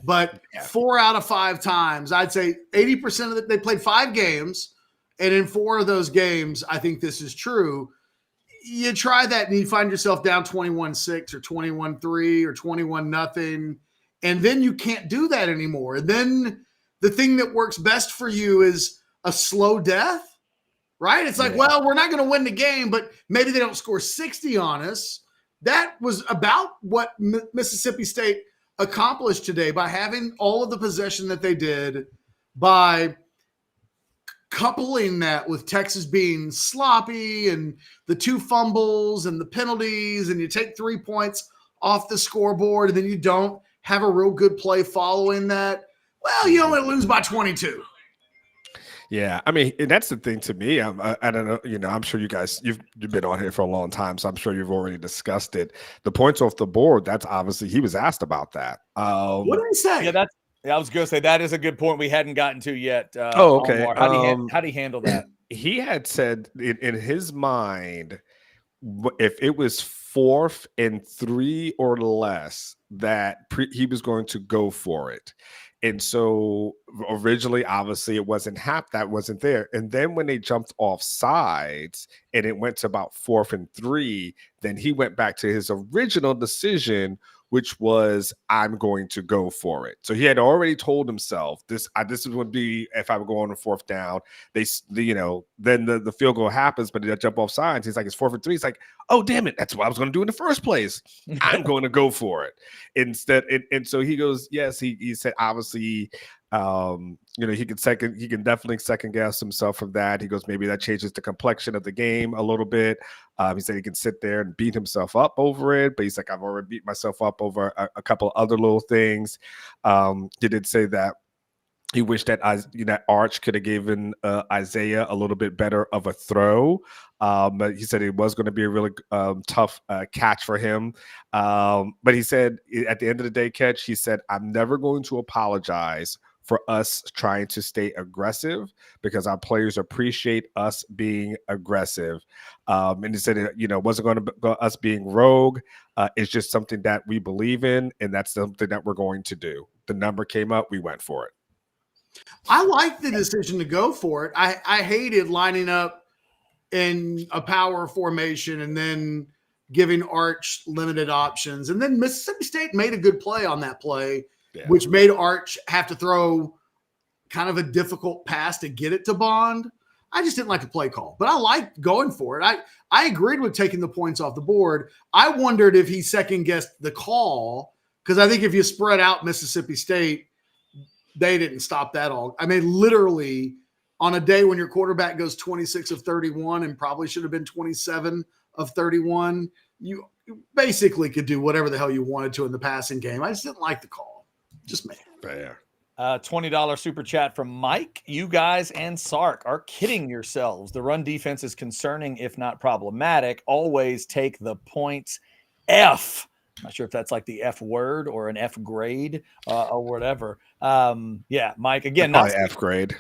But 4 out of 5 times, I'd say 80% of it, they played 5 games. And in 4 of those games, I think this is true. You try that and you find yourself down 21-6 or 21-3 or 21-0. And then you can't do that anymore. And then the thing that works best for you is a slow death. right? It's like, well, we're not going to win the game, but maybe they don't score 60 on us. That was about what Mississippi State accomplished today by having all of the possession that they did, by coupling that with Texas being sloppy and the 2 fumbles and the penalties, and you take 3 points off the scoreboard and then you don't have a real good play following that. Well, you only lose by 22. Yeah, I mean, and that's the thing to me. I don't know, I'm sure you guys, you've been on here for a long time, so I'm sure you've already discussed it. The points off the board, that's obviously, he was asked about that. What did he say? I was going to say that is a good point we hadn't gotten to yet. Okay. How do you handle that? He had said in his mind, if it was 4th and 3 or less, that he was going to go for it. And so originally, obviously, it wasn't that wasn't there. And then when they jumped off sides and it went to about 4th and 3, then he went back to his original decision, which was, I'm going to go for it. So he had already told himself this would be, if I would go on a 4th down, then the field goal happens, but they jump off sides. He's like, it's 4th and 3. He's like, oh, damn it. That's what I was going to do in the first place. I'm going to go for it instead. And so he goes, yes, he said, obviously, he can definitely second guess himself from that. He goes, maybe that changes the complexion of the game a little bit. He said he can sit there and beat himself up over it, but he's like, I've already beat myself up over a couple other little things. He did say that he wished that Arch could have given Isaiah a little bit better of a throw. But he said it was going to be a really tough catch for him. But he said at the end of the day, he said, I'm never going to apologize for us trying to stay aggressive because our players appreciate us being aggressive. And he said, it wasn't going to be us being rogue. It's just something that we believe in, and that's something that we're going to do. The number came up, we went for it. I like the decision to go for it. I hated lining up in a power formation and then giving Arch limited options. And then Mississippi State made a good play on that play, which made Arch have to throw kind of a difficult pass to get it to Bond. I just didn't like the play call, but I liked going for it. I agreed with taking the points off the board. I wondered if he second guessed the call, because I think if you spread out Mississippi State, they didn't stop that all. I mean, literally on a day when your quarterback goes 26 of 31 and probably should have been 27 of 31, you basically could do whatever the hell you wanted to in the passing game. I just didn't like the call. Just me. Fair. $20 super chat from Mike. You guys and Sark are kidding yourselves. The run defense is concerning, if not problematic. Always take the points. F. I'm not sure if that's like the F word or an F grade or whatever. Mike, again, not F grade.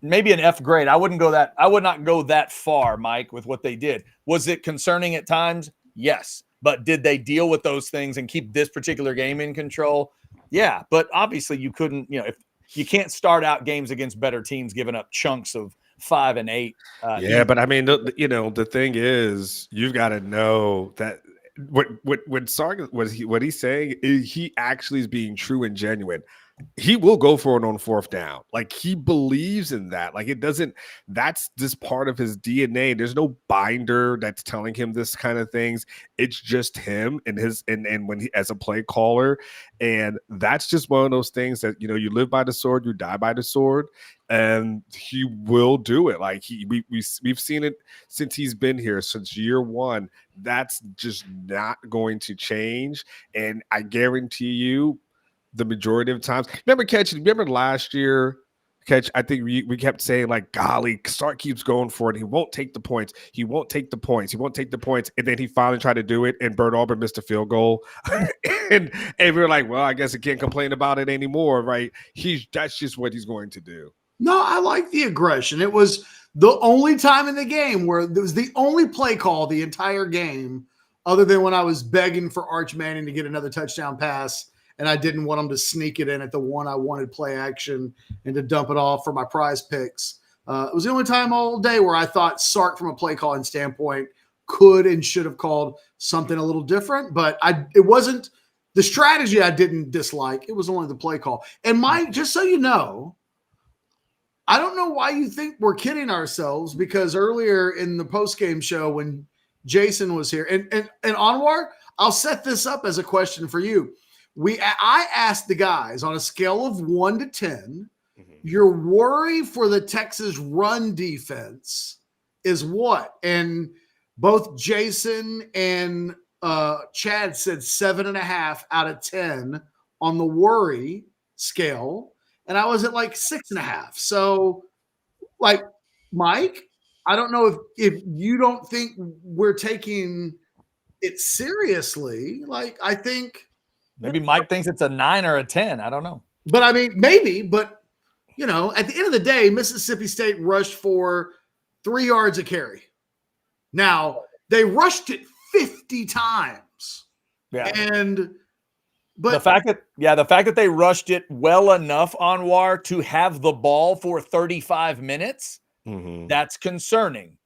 Maybe an F grade. I would not go that far, Mike, with what they did. Was it concerning at times? Yes. But did they deal with those things and keep this particular game in control? Yeah. But obviously you couldn't, if you can't start out games against better teams giving up chunks of 5 and 8. But I mean, the thing is, you've got to know that what Sark what he's saying is he actually is being true and genuine. He will go for it on 4th down. Like, he believes in that. Like, that's just part of his DNA. There's no binder that's telling him this kind of things. It's just him and when he, as a play caller. And that's just one of those things that, you live by the sword, you die by the sword. And he will do it. Like, we've seen it since he's been here, since year 1. That's just not going to change. And I guarantee you, the majority of times, remember last year, I think we kept saying, like, golly, Sark keeps going for it. He won't take the points. He won't take the points. He won't take the points. And then he finally tried to do it, and Bert Auburn missed a field goal. and we were like, well, I guess I can't complain about it anymore, right? That's just what he's going to do. No, I like the aggression. It was the only time in the game where it was the only play call the entire game, other than when I was begging for Arch Manning to get another touchdown pass, and I didn't want him to sneak it in at the one I wanted play action and to dump it off for my prize picks. It was the only time all day where I thought Sark, from a play calling standpoint, could and should have called something a little different, but it wasn't the strategy I didn't dislike. It was only the play call. And Mike, just so you know, I don't know why you think we're kidding ourselves, because earlier in the post-game show when Jason was here, and Anwar, I'll set this up as a question for you. I asked the guys on a scale of 1 to 10, your worry for the Texas run defense is what? And both Jason and Chad said 7.5 out of 10 on the worry scale. And I was at like 6.5. So, like, Mike, I don't know if you don't think we're taking it seriously. Like, I think Maybe Mike thinks it's a 9 or a 10. I don't know. But I mean, maybe. But, you know, at the end of the day, Mississippi State rushed for 3 yards a carry. Now, they rushed it 50 times. Yeah. But the fact that they rushed it well enough, Anwar, to have the ball for 35 minutes, that's concerning.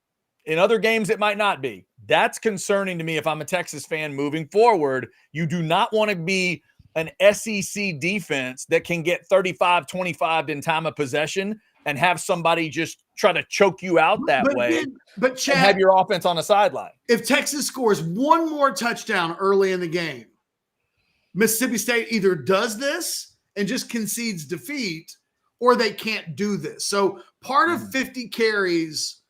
In other games, it might not be. That's concerning to me if I'm a Texas fan moving forward. You do not want to be an SEC defense that can get 35-25 in time of possession and have somebody just try to choke you out that way. But Chad, and have your offense on the sideline. If Texas scores one more touchdown early in the game, Mississippi State either does this and just concedes defeat, or they can't do this. So part of 50 carries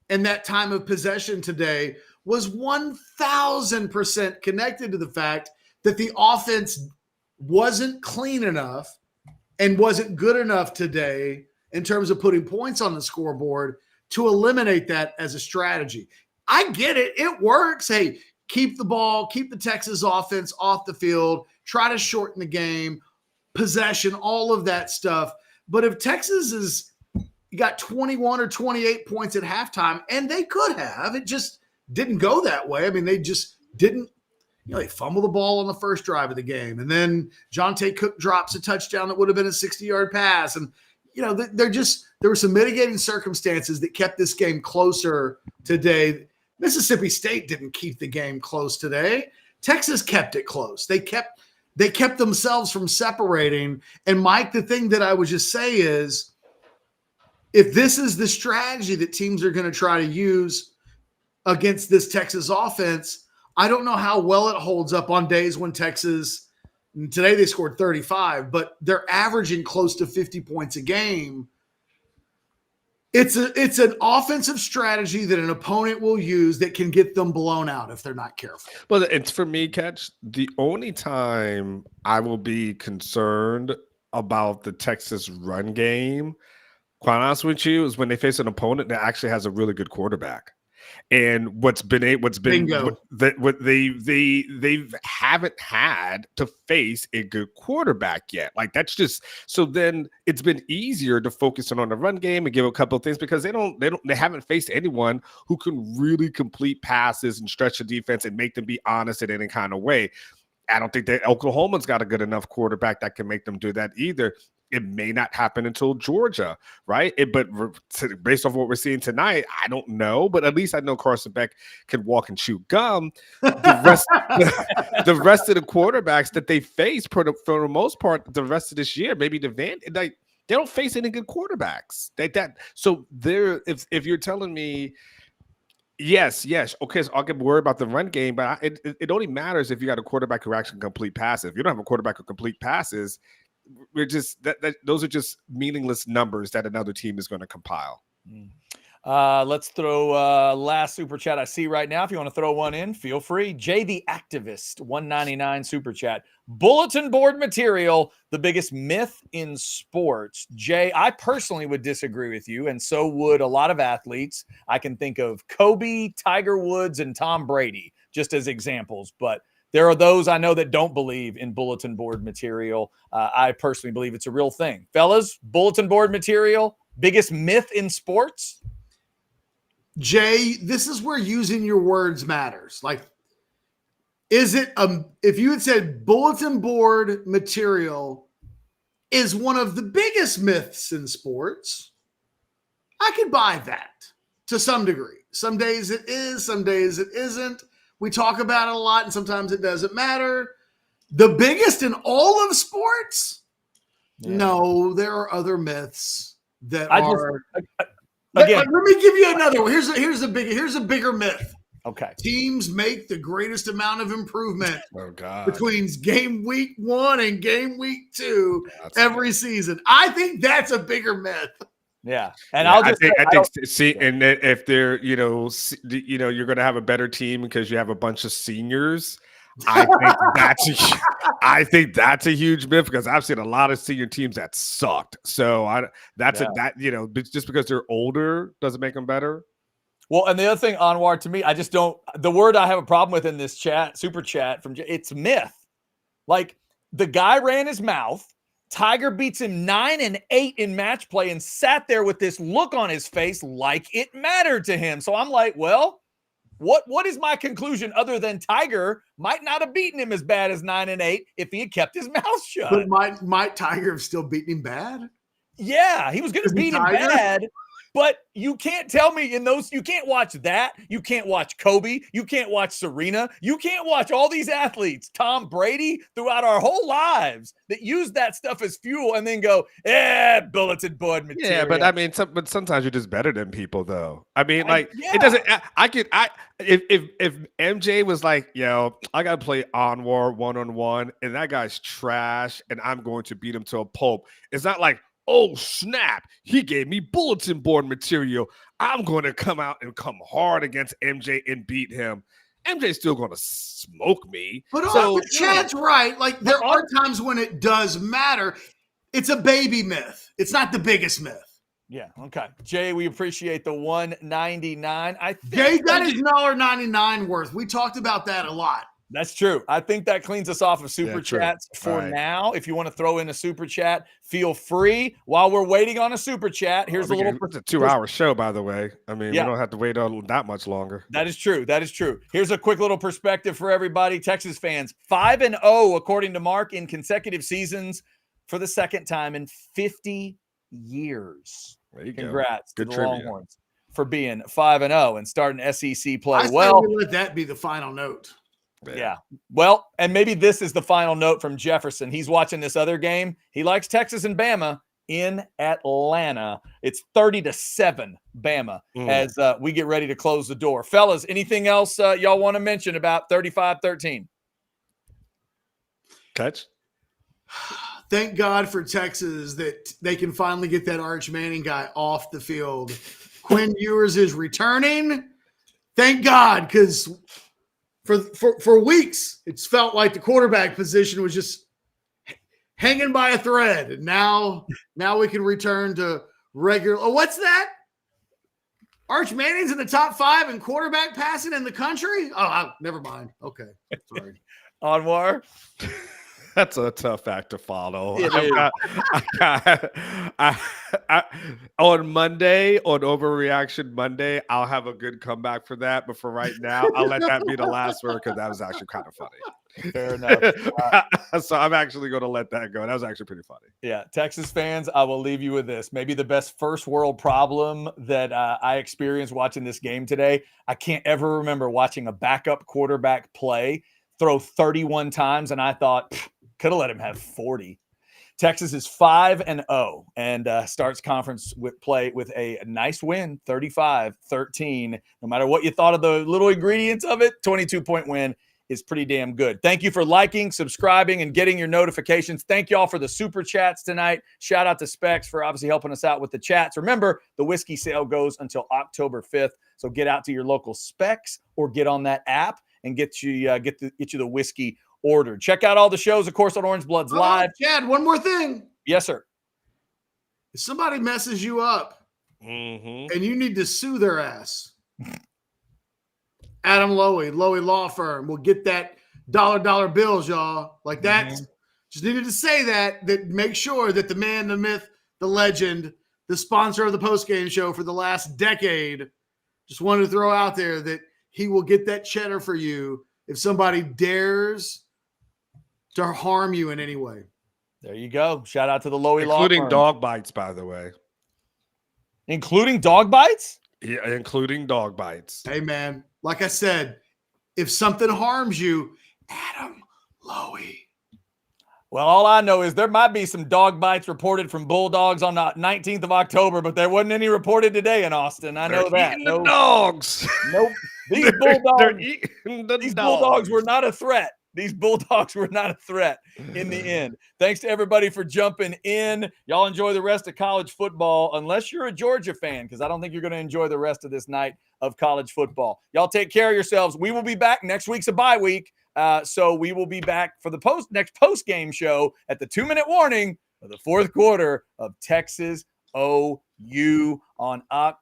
and that time of possession today was 1,000% connected to the fact that the offense wasn't clean enough and wasn't good enough today in terms of putting points on the scoreboard to eliminate that as a strategy. I get it. It works. Hey, keep the ball, keep the Texas offense off the field, try to shorten the game, possession, all of that stuff. But if Texas is got 21 or 28 points at halftime, and they could have, it just didn't go that way. I mean, they just didn't, they fumble the ball on the first drive of the game. And then Jonte Cook drops a touchdown that would have been a 60-yard pass. And, there were some mitigating circumstances that kept this game closer today. Mississippi State didn't keep the game close today. Texas kept it close. They kept themselves from separating. And Mike, the thing that I would just say is, if this is the strategy that teams are going to try to use against this Texas offense, I don't know how well it holds up on days when Texas, today they scored 35, but they're averaging close to 50 points a game. It's an offensive strategy that an opponent will use that can get them blown out if they're not careful. Well, it's for me, Catch. The only time I will be concerned about the Texas run game, quite honest with you, is when they face an opponent that actually has a really good quarterback. And what they haven't had to face a good quarterback yet. Like, that's just, so then it's been easier to focus on the run game and give a couple of things because they haven't faced anyone who can really complete passes and stretch the defense and make them be honest in any kind of way. I don't think that Oklahoma's got a good enough quarterback that can make them do that either. It may not happen until Georgia, right? But based off what we're seeing tonight, I don't know. But at least I know Carson Beck can walk and chew gum. The rest of the quarterbacks that they face, for the most part, the rest of this year, maybe they don't face any good quarterbacks. So if you're telling me, yes, okay, so I'll get worried about the run game, but it only matters if you got a quarterback who actually can complete passes. If you don't have a quarterback who complete passes, we're just those are just meaningless numbers that another team is going to compile. Let's throw last super chat I see right now. If you want to throw one in, feel free. Jay the Activist, $1.99 super chat. Bulletin board material, the biggest myth in sports. Jay, I personally would disagree with you, and so would a lot of athletes. I can think of Kobe, Tiger Woods, and Tom Brady just as examples, but there are those I know that don't believe in bulletin board material. I personally believe it's a real thing. Fellas, bulletin board material, biggest myth in sports? Jay, this is where using your words matters. Like, is it, if you had said bulletin board material is one of the biggest myths in sports, I could buy that to some degree. Some days it is, some days it isn't. We talk about it a lot, and sometimes it doesn't matter. The biggest in all of sports? Yeah. No, there are other myths that I are. again. Let me give you another one. Here's a bigger myth. Okay. Teams make the greatest amount of improvement Oh God. between game week 1 and game week 2 every season. I think that's a bigger myth. Yeah, and Yeah, I'll just I think see, and then if they're you're going to have a better team because you have a bunch of seniors. I think that's a huge myth because I've seen a lot of senior teams that sucked. So just because they're older doesn't make them better. Well, and the other thing, Anwar, to me, I just don't. The word I have a problem with in this super chat it's myth. Like the guy ran his mouth. Tiger beats him 9-8 in match play and sat there with this look on his face like it mattered to him. So I'm like, well, what is my conclusion other than Tiger might not have beaten him as bad as 9-8 if he had kept his mouth shut? But might Tiger have still beaten him bad? Yeah, he was going to beat him bad. But you can't tell me you can't watch that. You can't watch Kobe. You can't watch Serena. You can't watch all these athletes, Tom Brady, throughout our whole lives that use that stuff as fuel and then go, bulletin board material. Yeah, but I mean, but sometimes you're just better than people, though. I mean, it doesn't. If MJ was like, yo, I got to play Anwar 1-on-1, and that guy's trash, and I'm going to beat him to a pulp. It's not like, oh, snap, he gave me bulletin board material. I'm going to come out and come hard against MJ and beat him. MJ's still going to smoke me. But Chad's right. Like, there are times when it does matter. It's a baby myth. It's not the biggest myth. Yeah, okay. Jay, we appreciate the $1.99. Jay got his $1.99 worth. We talked about that a lot. That's true. I think that cleans us off of super chats for now. If you want to throw in a super chat, feel free. While we're waiting on a super chat, here's a little. It's a 2-hour show, by the way. I mean, we don't have to wait on that much longer. That is true. That is true. Here's a quick little perspective for everybody. Texas fans, 5-0 according to Mark in consecutive seasons for the second time in 50 years. There you Congrats go. to the Longhorns for being 5-0 and starting SEC play. We let that be the final note. Yeah. Well, and maybe this is the final note from Jefferson. He's watching this other game. He likes Texas and Bama in Atlanta. It's 30-7 Bama as we get ready to close the door. Fellas, anything else y'all want to mention about 35-13? Catch. Thank God for Texas that they can finally get that Arch Manning guy off the field. Quinn Ewers is returning. Thank God, because for weeks, it's felt like the quarterback position was just hanging by a thread. And now we can return to regular. Oh, what's that? Arch Manning's in the top 5 in quarterback passing in the country? Oh, never mind. Okay. Sorry. Anwar? That's a tough act to follow. On Monday, on Overreaction Monday, I'll have a good comeback for that. But for right now, I'll let that be the last word because that was actually kind of funny. Fair enough. So I'm actually going to let that go. That was actually pretty funny. Yeah. Texas fans, I will leave you with this. Maybe the best first world problem that I experienced watching this game today. I can't ever remember watching a backup quarterback throw 31 times, and I thought, could have let him have 40. Texas is 5-0 and starts conference play with a nice win, 35-13. No matter what you thought of the little ingredients of it, 22-point win is pretty damn good. Thank you for liking, subscribing, and getting your notifications. Thank you all for the super chats tonight. Shout out to Specs for obviously helping us out with the chats. Remember, the whiskey sale goes until October 5th, so get out to your local Specs or get on that app and get you the whiskey ordered. Check out all the shows, of course, on Orange Bloods Live. Chad, one more thing. Yes, sir. If somebody messes you up and you need to sue their ass, Adam Lowy Law Firm will get that dollar bills, y'all. Like that. Just needed to say that make sure that the man, the myth, the legend, the sponsor of the postgame show for the last decade, just wanted to throw out there that he will get that cheddar for you if somebody dares to harm you in any way. There you go. Shout out to the Lowy Law Firm. Including dog bites, by the way. Including dog bites? Yeah, including dog bites. Hey, man, like I said, if something harms you, Adam Lowy. Well, all I know is there might be some dog bites reported from Bulldogs on the 19th of October, but there wasn't any reported today in Austin. I know that. Eating the dogs. Nope. These They're Bulldogs, eating the these dogs. Bulldogs were not a threat. These Bulldogs were not a threat in the end. Thanks to everybody for jumping in. Y'all enjoy the rest of college football, unless you're a Georgia fan, because I don't think you're going to enjoy the rest of this night of college football. Y'all take care of yourselves. We will be back. Next week's a bye week. So we will be back for the next post-game show at the 2-minute warning of the fourth quarter of Texas OU on October.